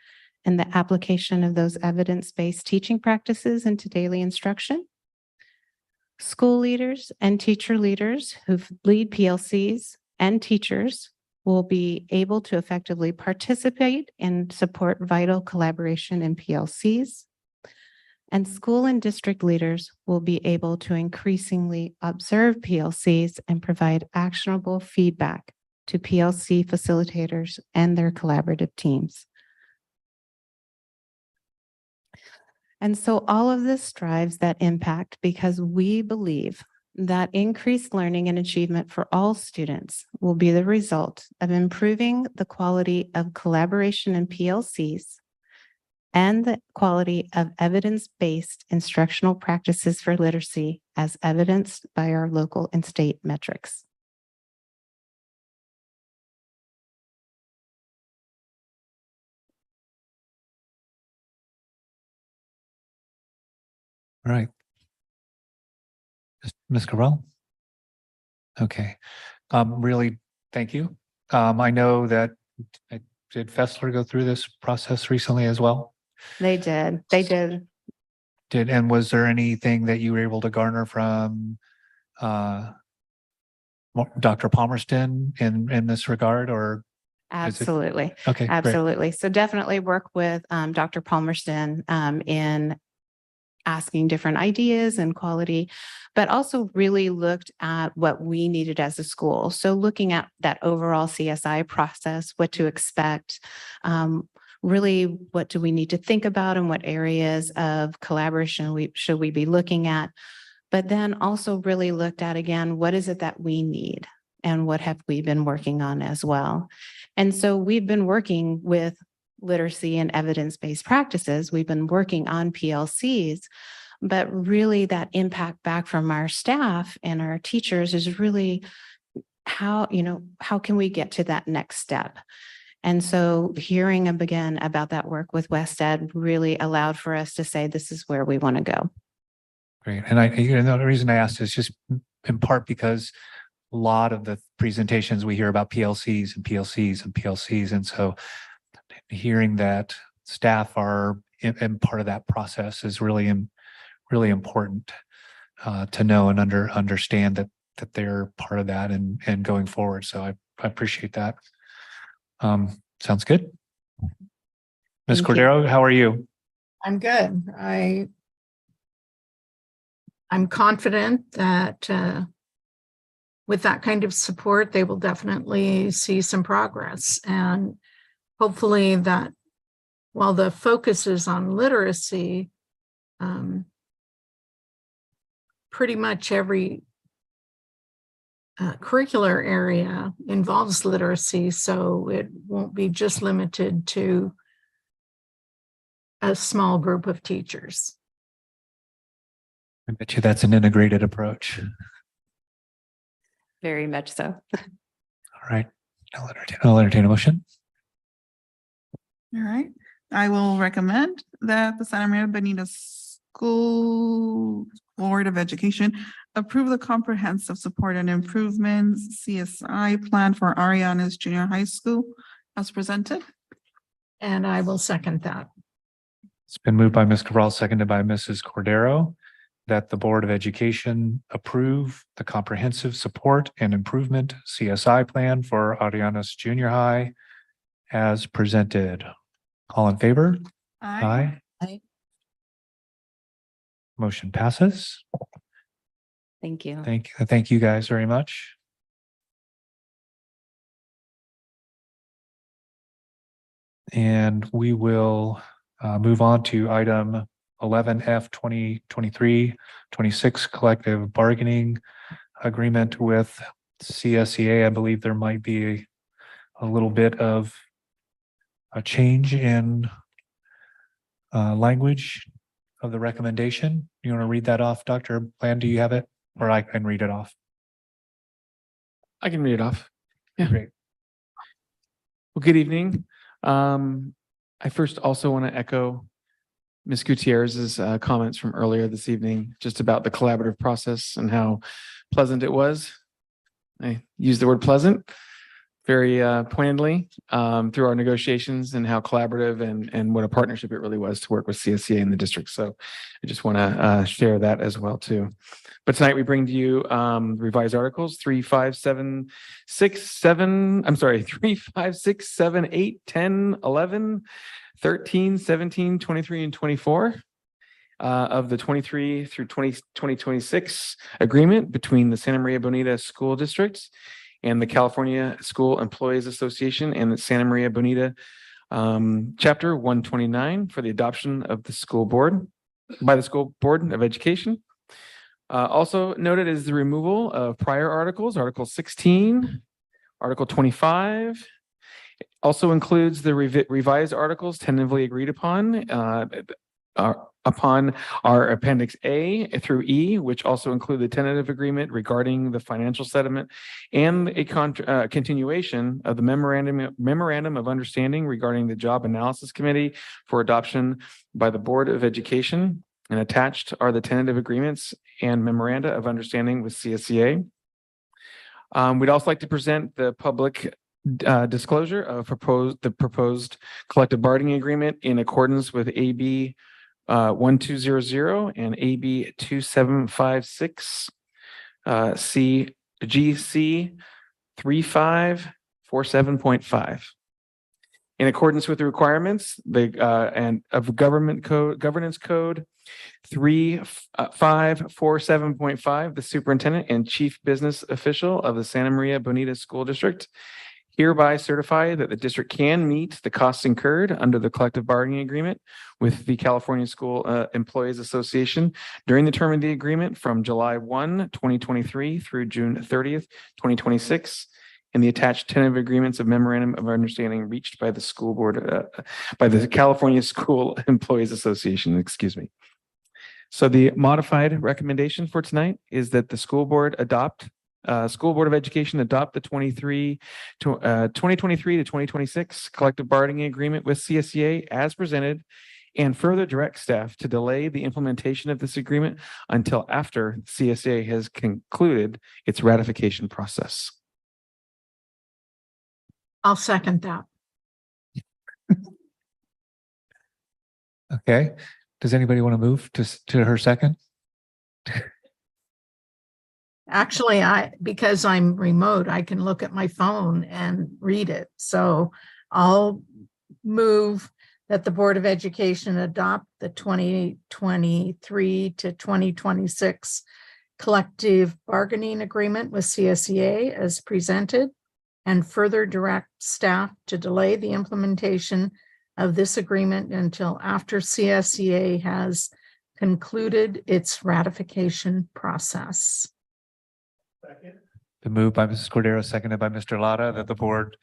in the application of those evidence-based teaching practices into daily instruction. School leaders and teacher leaders who lead PLCs and teachers will be able to effectively participate and support vital collaboration in PLCs. And school and district leaders will be able to increasingly observe PLCs and provide actionable feedback to PLC facilitators and their collaborative teams. And so all of this drives that impact because we believe that increased learning and achievement for all students will be the result of improving the quality of collaboration in PLCs and the quality of evidence-based instructional practices for literacy as evidenced by our local and state metrics. All right. Ms. Cabral? Okay. Really, thank you. I know that did Fessler go through this process recently as well? They did. And was there anything that you were able to garner from Dr. Palmerston in this regard, or Absolutely. Okay, great. Absolutely. So definitely work with Dr. Palmerston in asking different ideas and quality, but also really looked at what we needed as a school. So looking at that overall CSI process, what to expect, really what do we need to think about and what areas of collaboration should we be looking at, but then also really looked at again, what is it that we need and what have we been working on as well. And so we've been working with literacy and evidence-based practices. We've been working on PLCs, but really that impact back from our staff and our teachers is really how can we get to that next step? And so hearing again about that work with WestEd really allowed for us to say, this is where we want to go. Great. And the reason I asked is just in part because a lot of the presentations we hear about PLCs and PLCs and PLCs. And so hearing that staff are in part of that process is really important to know and understand that they're part of that and going forward. So I appreciate that. Sounds good. Ms. Thank you. Cordero, how are you? I'm good. I'm confident that with that kind of support, they will definitely see some progress. And hopefully that while the focus is on literacy, pretty much every curricular area involves literacy, so it won't be just limited to a small group of teachers. I bet you that's an integrated approach. Very much so. All right. I'll entertain a motion. All right. I will recommend that the Santa Maria Bonita School Board of Education approve the comprehensive support and improvements CSI plan for Ariana's Junior High School as presented. And I will second that. It's been moved by Ms. Cabral, seconded by Mrs. Cordero, that the Board of Education approve the comprehensive support and improvement CSI plan for Ariana's Junior High as presented. All in favor? Aye. Aye. Motion passes. Thank you. Thank you guys very much. And we will move on to item 11F 2023-26 collective bargaining agreement with CSEA. I believe there might be a little bit of a change in language of the recommendation. You want to read that off, Dr. Bland? Do you have it? Or I can read it off. I can read it off. Yeah. Great. Well, good evening. I first also want to echo Ms. Gutierrez's comments from earlier this evening, just about the collaborative process and how pleasant it was. I used the word pleasant very pointedly through our negotiations and how collaborative and what a partnership it really was to work with CSCA in the district. So I just want to share that as well too. But tonight we bring to you revised articles 3, 5, 7, 6, 7, I'm sorry, 3, 5, 6, 7, 8, 10, 11, 13, 17, 23, and 24 of the 23 through 2026 agreement between the Santa Maria Bonita School District and the California School Employees Association and the Santa Maria Bonita Chapter 129 for the adoption of the school board by the School Board of Education. Also noted is the removal of prior articles, Article 16, Article 25. Also includes the revised articles tentatively agreed upon our Appendix A through E, which also include the tentative agreement regarding the financial settlement and a continuation of the memorandum of understanding regarding the Job Analysis Committee for adoption by the Board of Education. And attached are the tentative agreements and memoranda of understanding with CSEA. We'd also like to present the public disclosure of the proposed collective bargaining agreement in accordance with AB 1200 and AB 2756 CGC 3547.5. In accordance with the requirements, and of governance code 3547.5, the superintendent and chief business official of the Santa Maria Bonita School District hereby certify that the district can meet the costs incurred under the collective bargaining agreement with the California School Employees Association during the term of the agreement from July 1, 2023 through June 30th, 2026. And the attached tentative agreements of memorandum of understanding reached by the school board, by the California School Employees Association, excuse me. So the modified recommendation for tonight is that the school board of Education adopt the 2023 to 2026 collective bargaining agreement with CSEA as presented, and further direct staff to delay the implementation of this agreement until after CSEA has concluded its ratification process. I'll second that. Okay. Does anybody want to move to her second? Actually, because I'm remote, I can look at my phone and read it. So I'll move that the Board of Education adopt the 2023 to 2026 collective bargaining agreement with CSEA as presented, and further direct staff to delay the implementation of this agreement until after CSEA has concluded its ratification process. The move by Mrs. Cordero, seconded by Mr. Lara, that the board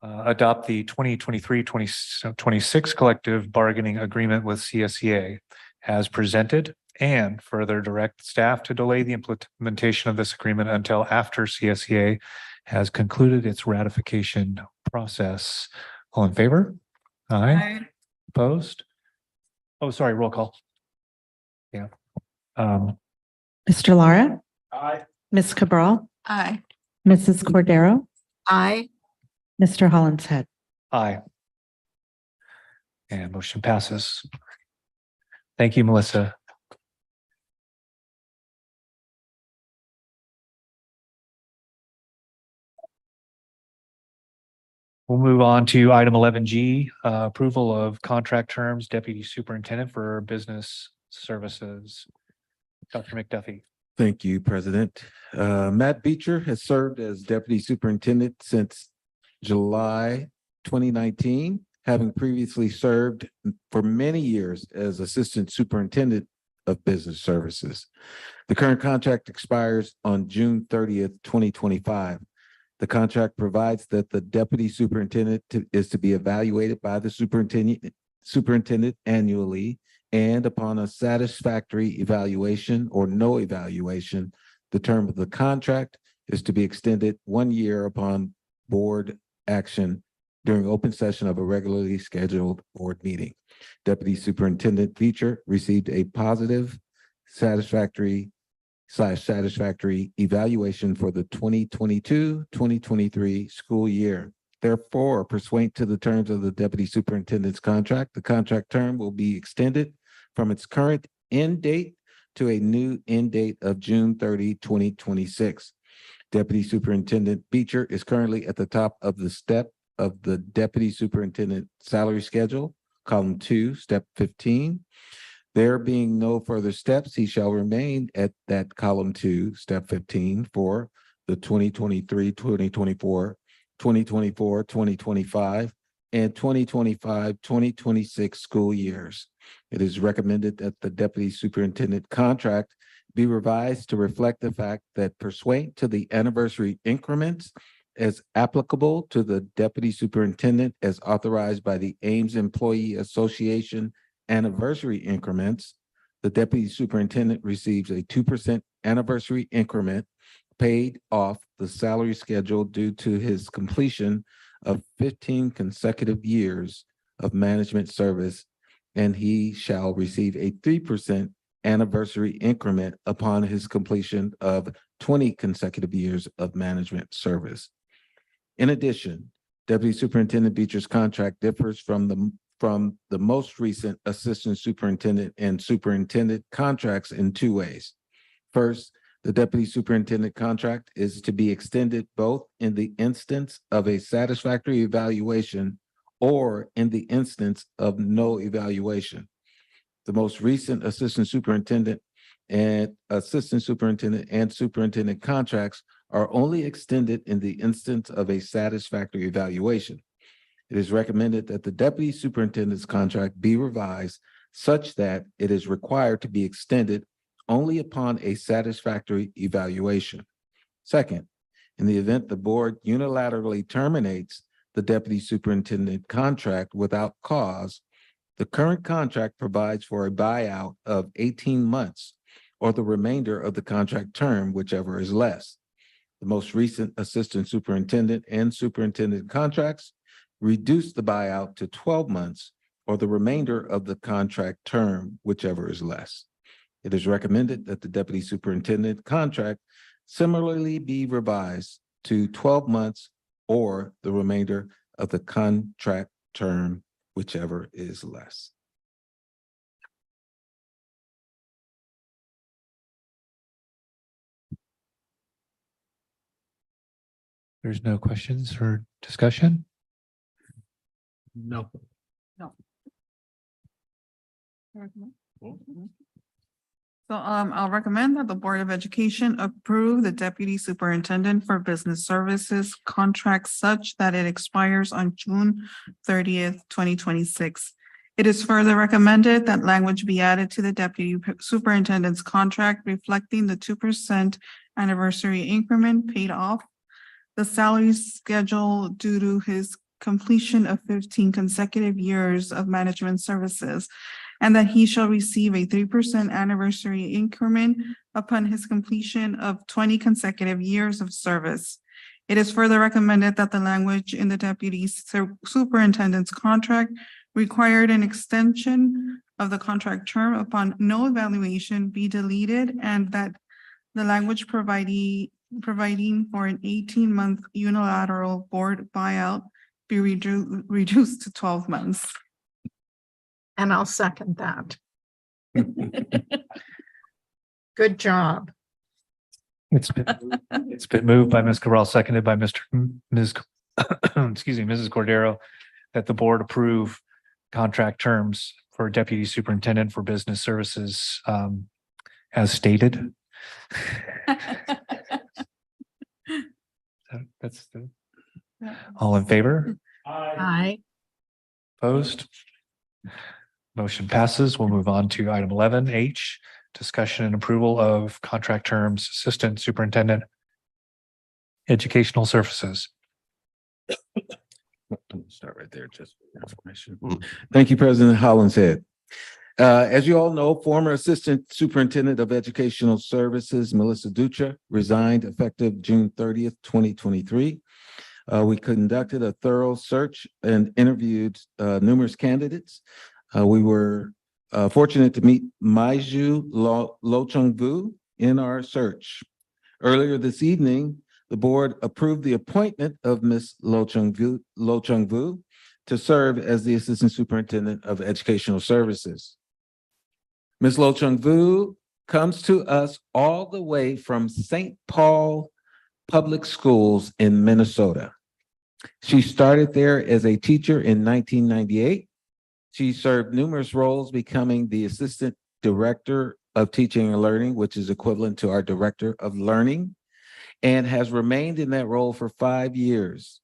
adopt the 2023-2026 collective bargaining agreement with CSEA as presented, and further direct staff to delay the implementation of this agreement until after CSEA has concluded its ratification process. All in favor? Aye. Opposed? Oh, sorry, roll call. Yeah. Mr. Lara, Aye. Ms. Cabral, Aye. Mrs. Cordero, Aye. Mr. Hollinshead. Aye. And motion passes. Thank you, Melissa. We'll move on to item 11G, approval of contract terms, Deputy Superintendent for Business Services. Dr. McDuffie. Thank you, President. Matt Beecher has served as Deputy Superintendent since July 2019, having previously served for many years as Assistant Superintendent of Business Services. The current contract expires on June 30th, 2025. The contract provides that the Deputy Superintendent is to be evaluated by the superintendent annually, and upon a satisfactory evaluation or no evaluation, the term of the contract is to be extended 1 year upon board action during open session of a regularly scheduled board meeting. Deputy Superintendent Beecher received a positive, satisfactory evaluation for the 2022-2023 school year. Therefore, pursuant to the terms of the Deputy Superintendent's contract, the contract term will be extended from its current end date to a new end date of June 30, 2026. Deputy Superintendent Beecher is currently at the top of the step of the Deputy Superintendent salary schedule, column 2, step 15. There being no further steps, he shall remain at that column 2, step 15 for the 2023-2024, 2024-2025, and 2025-2026 school years. It is recommended that the Deputy Superintendent contract be revised to reflect the fact that pursuant to the anniversary increments as applicable to the Deputy Superintendent as authorized by the Ames Employee Association anniversary increments, the Deputy Superintendent receives a 2% anniversary increment paid off the salary schedule due to his completion of 15 consecutive years of management service, and he shall receive a 3% anniversary increment upon his completion of 20 consecutive years of management service. In addition, Deputy Superintendent Beecher's contract differs from the most recent Assistant Superintendent and Superintendent contracts in 2 ways. First, the Deputy Superintendent contract is to be extended both in the instance of a satisfactory evaluation or in the instance of no evaluation. The most recent assistant superintendent and superintendent contracts are only extended in the instance of a satisfactory evaluation. It is recommended that the deputy superintendent's contract be revised such that it is required to be extended only upon a satisfactory evaluation. Second, in the event the board unilaterally terminates the deputy superintendent contract without cause, the current contract provides for a buyout of 18 months or the remainder of the contract term, whichever is less. The most recent assistant superintendent and superintendent contracts reduce the buyout to 12 months or the remainder of the contract term, whichever is less. It is recommended that the deputy superintendent contract similarly be revised to 12 months or the remainder of the contract term, whichever is less. There's no questions or discussion? No. So I'll recommend that the Board of Education approve the Deputy Superintendent for Business Services contract such that it expires on June 30th, 2026. It is further recommended that language be added to the Deputy Superintendent's contract reflecting the 2% anniversary increment paid off the salary schedule due to his completion of 15 consecutive years of management services, and that he shall receive a 3% anniversary increment upon his completion of 20 consecutive years of service. It is further recommended that the language in the deputy superintendent's contract required an extension of the contract term upon no evaluation be deleted, and that the language providing for an 18-month unilateral board buyout be reduced to 12 months. And I'll second that. Good job. It's been moved by Ms. Cabral, seconded by Ms. Mrs. Cordero, that the board approve contract terms for deputy superintendent for business services as stated. That's the, all in favor? Aye. Opposed? Motion passes. We'll move on to item 11H, discussion and approval of contract terms, assistant superintendent, educational services. Start right there, just for information. Thank you, President Hollinshead. As you all know, former Assistant Superintendent of Educational Services, Melissa Dutra, resigned effective June 30th, 2023. We conducted a thorough search and interviewed numerous candidates. We were fortunate to meet Maiju Lo Chung Vu in our search. Earlier this evening, the board approved the appointment of Ms. Lo Chung Vu to serve as the Assistant Superintendent of Educational Services. Ms. Lo Chung Vu comes to us all the way from St. Paul Public Schools in Minnesota. She started there as a teacher in 1998. She served numerous roles, becoming the Assistant Director of Teaching and Learning, which is equivalent to our Director of Learning, and has remained in that role for 5 years.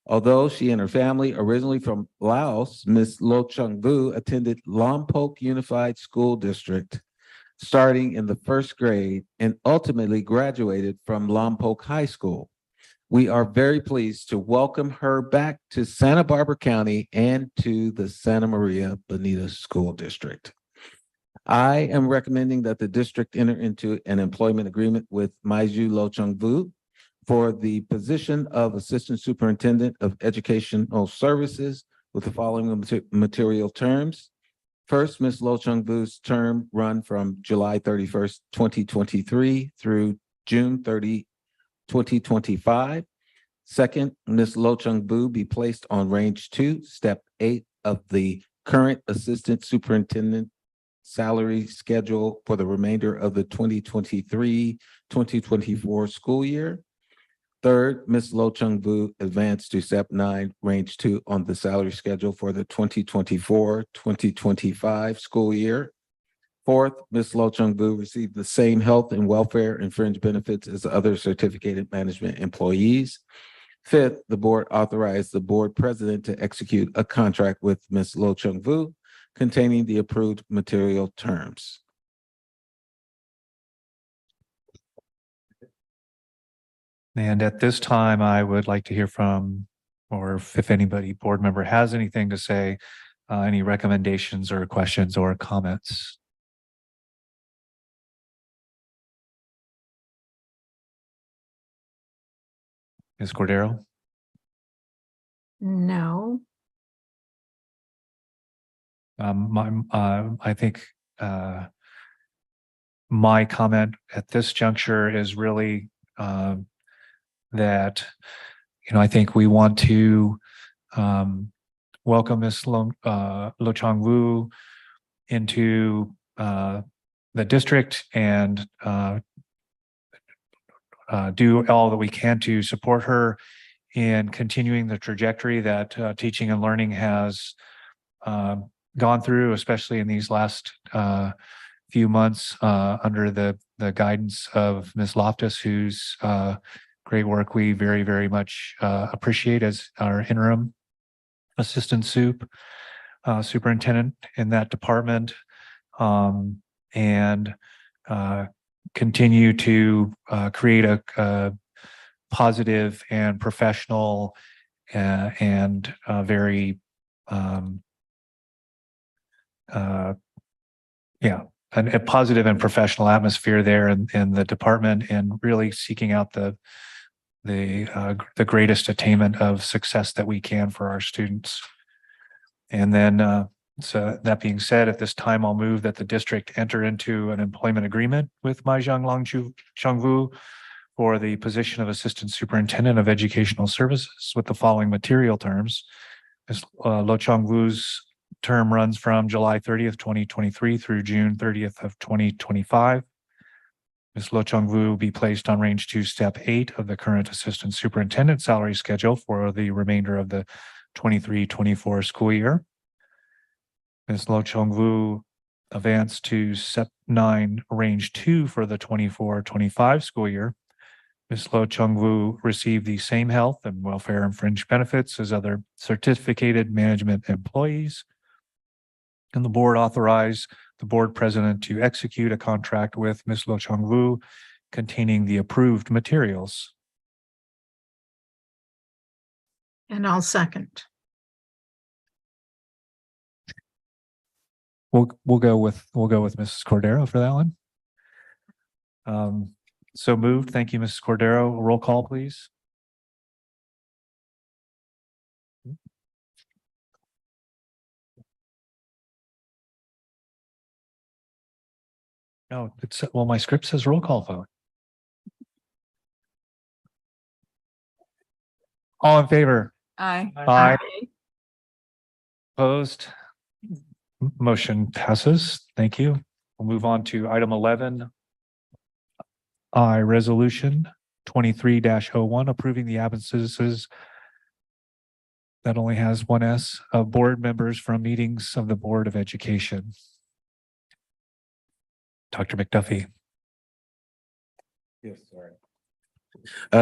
Although she and her family, originally from Laos, Ms. Lo Chung Vu attended Lompoc Unified School District, starting in the 1st grade, and ultimately graduated from Lompoc High School. We are very pleased to welcome her back to Santa Barbara County and to the Santa Maria Bonita School District. I am recommending that the district enter into an employment agreement with Maiju Lo Chung Vu for the position of Assistant Superintendent of Educational Services with the following material terms. First, Ms. Lo Chung Vu's term run from July 31st, 2023 through June 30, 2025. Second, Ms. Lo Chung Vu be placed on range 2, step 8 of the current Assistant Superintendent salary schedule for the remainder of the 2023-2024 school year. Third, Ms. Lo Chung Vu advanced to step 9, range 2 on the salary schedule for the 2024-2025 school year. Fourth, Ms. Lo Chung Vu received the same health and welfare and fringe benefits as other certificated management employees. Fifth, the board authorized the board president to execute a contract with Ms. Lo Chung Vu containing the approved material terms. And at this time, I would like to hear from, or if anybody, board member has anything to say, any recommendations or questions or comments. Ms. Cordero? No. I think my comment at this juncture is really that, I think we want to welcome Ms. Lo Chung Vu into the district and do all that we can to support her in continuing the trajectory that teaching and learning has gone through, especially in these last few months under the guidance of Ms. Loftus, whose great work we very, very much appreciate as our interim assistant superintendent in that department, and continue to create a positive and professional and very a positive and professional atmosphere there in the department, and really seeking out the greatest attainment of success that we can for our students. And then, so that being said, at this time, I'll move that the district enter into an employment agreement with Mai Chung Vu for the position of Assistant Superintendent of Educational Services with the following material terms. Ms. Lo Chung Vu's term runs from July 30th, 2023 through June 30th of 2025. Ms. Lo Chung Vu will be placed on range 2, step 8 of the current assistant superintendent salary schedule for the remainder of the 23-24 school year. Ms. Lo Chung Vu advanced to step 9, range 2 for the 24-25 school year. Ms. Lo Chung Vu received the same health and welfare and fringe benefits as other certificated management employees. And the board authorized the board president to execute a contract with Ms. Lo Chung Vu containing the approved materials. And I'll second. We'll go with Mrs. Cordero for that one. So moved. Thank you, Mrs. Cordero. Roll call, please. No, well, my script says roll call vote. All in favor? Aye. Aye. Opposed? Motion passes. Thank you. We'll move on to item 11. Resolution 23-01, approving the absences that only has one S of board members from meetings of the Board of Education. Dr. McDuffie. Yes, sorry.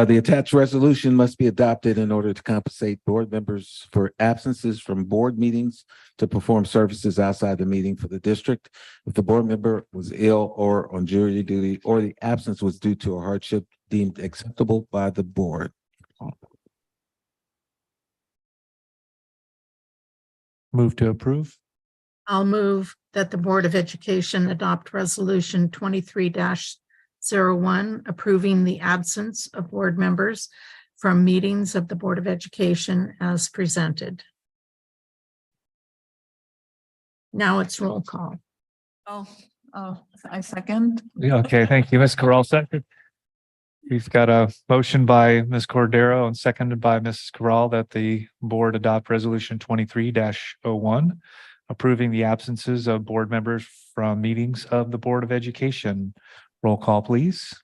The attached resolution must be adopted in order to compensate board members for absences from board meetings to perform services outside the meeting for the district. If the board member was ill or on jury duty, or the absence was due to a hardship deemed acceptable by the board. Move to approve. I'll move that the Board of Education adopt Resolution 23-01, approving the absence of board members from meetings of the Board of Education as presented. Now it's roll call. Oh, I second. Yeah, okay, thank you, Ms. Corral. Second. We've got a motion by Ms. Cordero and seconded by Mrs. Corral that the board adopt Resolution 23-01, approving the absences of board members from meetings of the Board of Education. Roll call, please.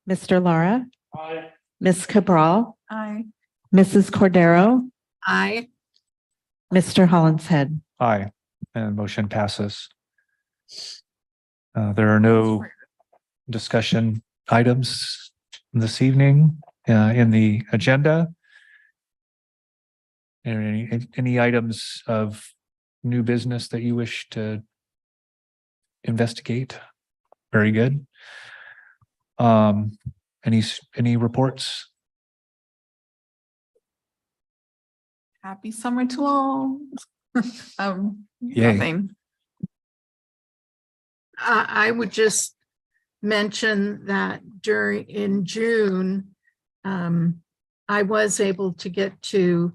Mr. Lara, Aye. Ms. Cabral, Aye. Mrs. Cordero, Aye. Mr. Hollinshead. Aye, and motion passes. There are no discussion items this evening in the agenda. Any items of new business that you wish to investigate? Very good. Any reports? Happy summer to all. Yay. Nothing. I would just mention that in June, I was able to get to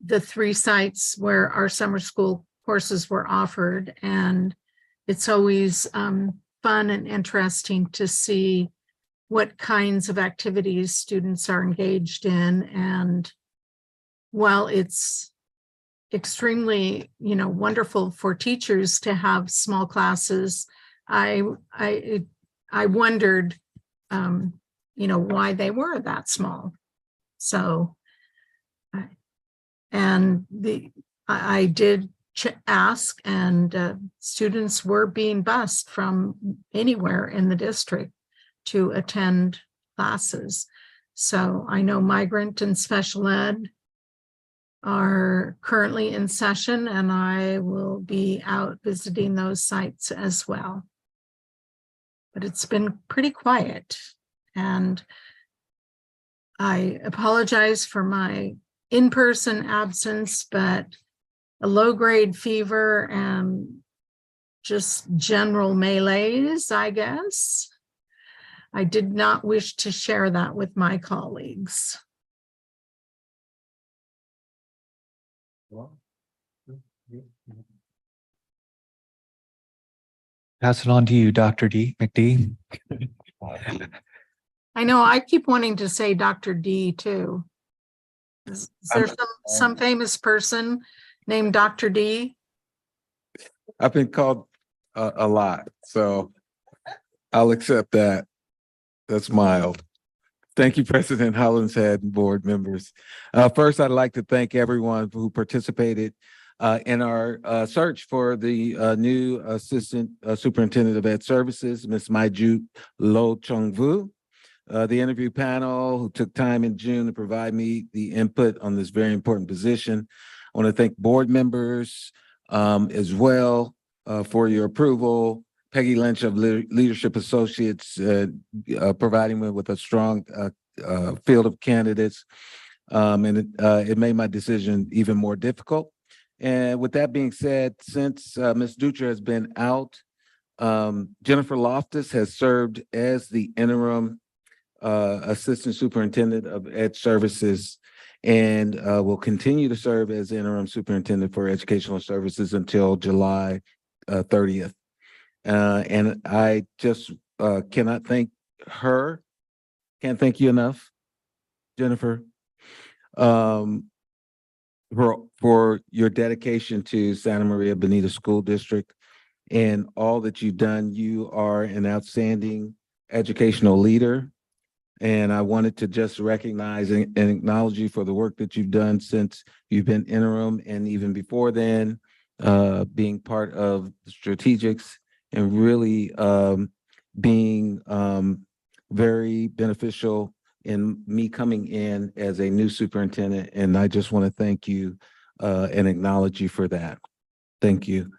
the 3 sites where our summer school courses were offered. And it's always fun and interesting to see what kinds of activities students are engaged in. And while it's extremely, wonderful for teachers to have small classes, I wondered, why they were that small. So, I did ask, and students were being bused from anywhere in the district to attend classes. So I know migrant and special ed are currently in session, and I will be out visiting those sites as well. But it's been pretty quiet, and I apologize for my in-person absence, but a low-grade fever and just general malaise, I guess. I did not wish to share that with my colleagues. Pass it on to you, Dr. McD. I know I keep wanting to say Dr. D too. Is there some famous person named Dr. D? I've been called a lot, so I'll accept that. That's mild. Thank you, President Hollinshead and board members. First, I'd like to thank everyone who participated in our search for the new Assistant Superintendent of Ed Services, Ms. Maiju Lo Chung Vu. The interview panel who took time in June to provide me the input on this very important position. I want to thank board members as well for your approval. Peggy Lynch of Leadership Associates providing me with a strong field of candidates, and it made my decision even more difficult. And with that being said, since Ms. Dutra has been out, Jennifer Loftus has served as the interim Assistant Superintendent of Ed Services and will continue to serve as interim Superintendent for Educational Services until July 30th. And I just cannot thank her. Can't thank you enough, Jennifer, for your dedication to Santa Maria Bonita School District and all that you've done. You are an outstanding educational leader. And I wanted to just recognize and acknowledge you for the work that you've done since you've been interim and even before then, being part of the strategics and really being very beneficial in me coming in as a new superintendent. And I just want to thank you and acknowledge you for that. Thank you.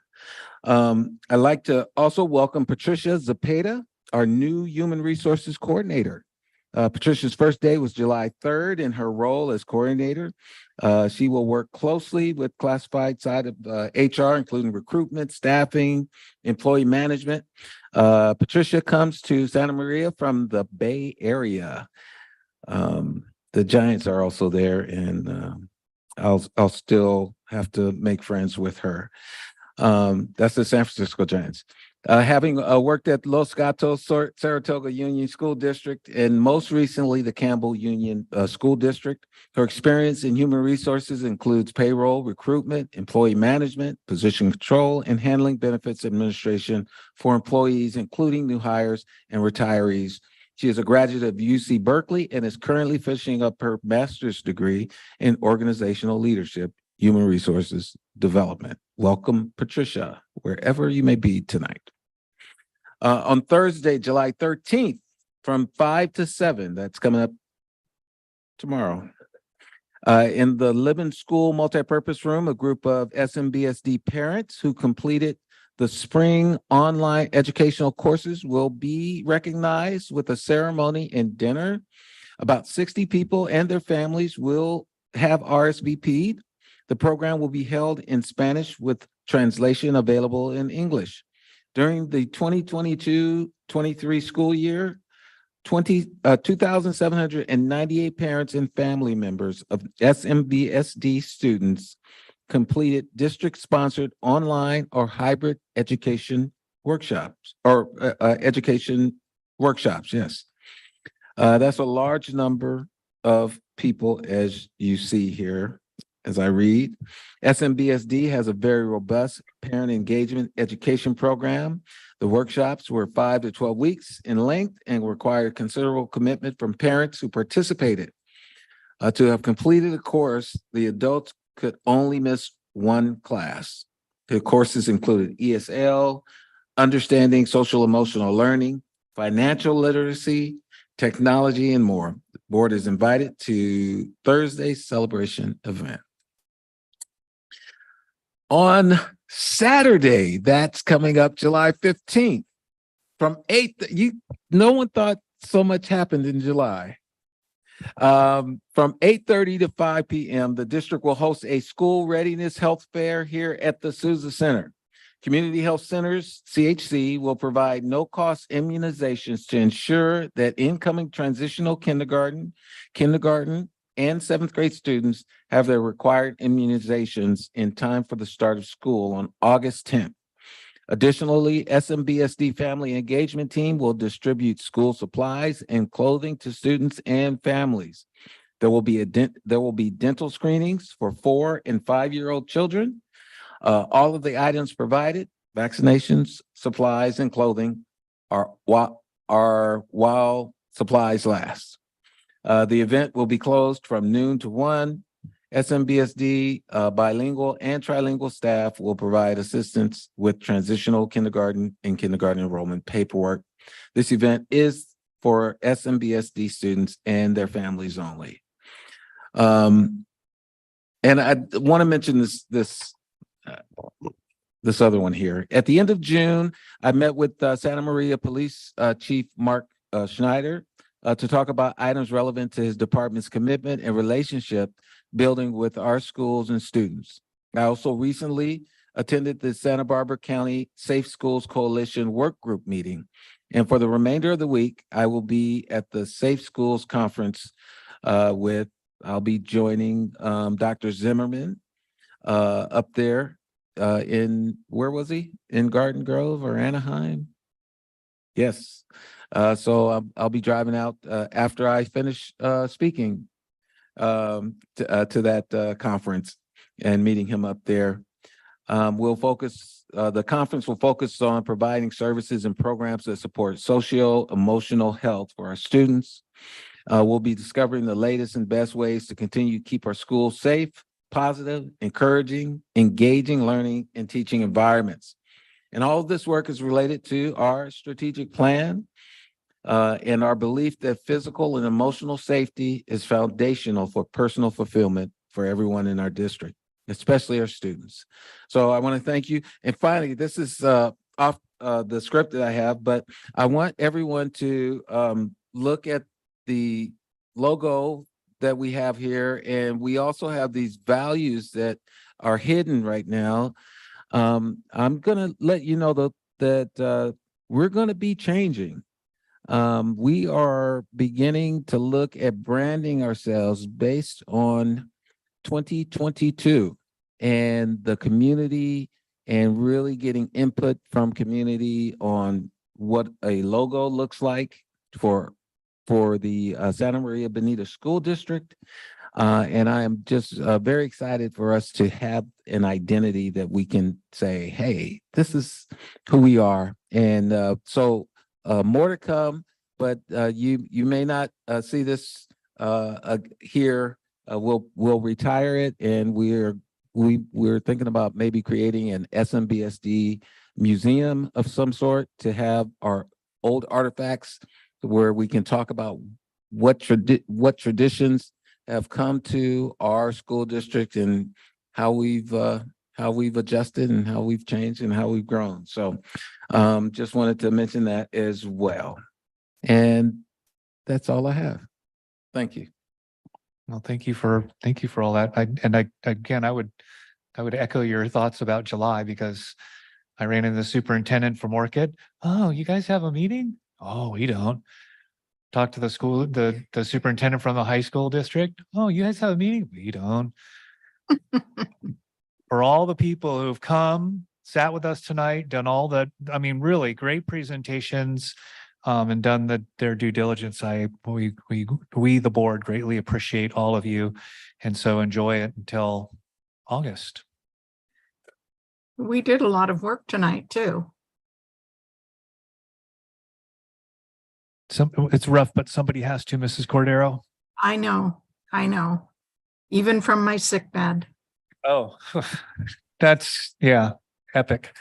I'd like to also welcome Patricia Zapata, our new Human Resources Coordinator. Patricia's first day was July 3rd in her role as coordinator. She will work closely with classified side of HR, including recruitment, staffing, employee management. Patricia comes to Santa Maria from the Bay Area. The Giants are also there, and I'll still have to make friends with her. That's the San Francisco Giants. Having worked at Los Gatos, Saratoga Union School District, and most recently the Campbell Union School District. Her experience in human resources includes payroll, recruitment, employee management, position control, and handling benefits administration for employees, including new hires and retirees She is a graduate of UC Berkeley and is currently finishing up her master's degree in organizational leadership, human resources development. Welcome, Patricia, wherever you may be tonight. On Thursday, July 13th, from 5 to 7, that's coming up tomorrow. In the Living School Multipurpose Room, a group of SMBSD parents who completed the spring online educational courses will be recognized with a ceremony and dinner. About 60 people and their families will have RSVP'd. The program will be held in Spanish with translation available in English. During the 2022-23 school year, 2,798 parents and family members of SMBSD students completed district-sponsored online or hybrid education workshops, yes. That's a large number of people, as you see here, as I read. SMBSD has a very robust parent engagement education program. The workshops were 5 to 12 weeks in length and required considerable commitment from parents who participated. To have completed a course, the adults could only miss one class. The courses included ESL, understanding social emotional learning, financial literacy, technology, and more. The board is invited to Thursday's celebration event. On Saturday, that's coming up July 15th, from 8, no one thought so much happened in July. From 8:30 to 5 p.m., the district will host a school readiness health fair here at the Sousa Center. Community Health Centers, CHC, will provide no-cost immunizations to ensure that incoming transitional kindergarten, and 7th grade students have their required immunizations in time for the start of school on August 10th. Additionally, SMBSD Family Engagement Team will distribute school supplies and clothing to students and families. There will be dental screenings for 4 and 5-year-old children. All of the items provided, vaccinations, supplies, and clothing, are while supplies last. The event will be closed from noon to 1. SMBSD bilingual and trilingual staff will provide assistance with transitional kindergarten and kindergarten enrollment paperwork. This event is for SMBSD students and their families only. And I want to mention this other one here. At the end of June, I met with Santa Maria Police Chief Mark Schneider to talk about items relevant to his department's commitment and relationship building with our schools and students. I also recently attended the Santa Barbara County Safe Schools Coalition work group meeting. And for the remainder of the week, I will be at the Safe Schools Conference I'll be joining Dr. Zimmerman up there where was he? In Garden Grove or Anaheim? Yes. So I'll be driving out after I finish speaking to that conference and meeting him up there. The conference will focus on providing services and programs that support socio-emotional health for our students. We'll be discovering the latest and best ways to continue to keep our schools safe, positive, encouraging, engaging learning and teaching environments. And all of this work is related to our strategic plan and our belief that physical and emotional safety is foundational for personal fulfillment for everyone in our district, especially our students. So I want to thank you. And finally, this is off the script that I have, but I want everyone to look at the logo that we have here. And we also have these values that are hidden right now. I'm going to let you know that we're going to be changing. We are beginning to look at branding ourselves based on 2022 and the community and really getting input from community on what a logo looks like for the Santa Maria Bonita School District. And I am just very excited for us to have an identity that we can say, hey, this is who we are. And so more to come. but you may not see this here. We'll retire it, and we're thinking about maybe creating an SMBSD museum of some sort to have our old artifacts where we can talk about what traditions have come to our school district and how we've adjusted and how we've changed and how we've grown. So just wanted to mention that as well. And that's all I have. Thank you. Well, thank you for all that. I would echo your thoughts about July because I ran into the superintendent from Orchid. Oh, you guys have a meeting? Oh, we don't. Talk to the school, the superintendent from the high school district. Oh, you guys have a meeting? We don't. For all the people who've come, sat with us tonight, done all the, I mean, really great presentations, and done their due diligence. We, the board, greatly appreciate all of you. And so enjoy it until August. We did a lot of work tonight too. It's rough, but somebody has to, Mrs. Cordero. I know. Even from my sick bed. Oh, that's, yeah, epic.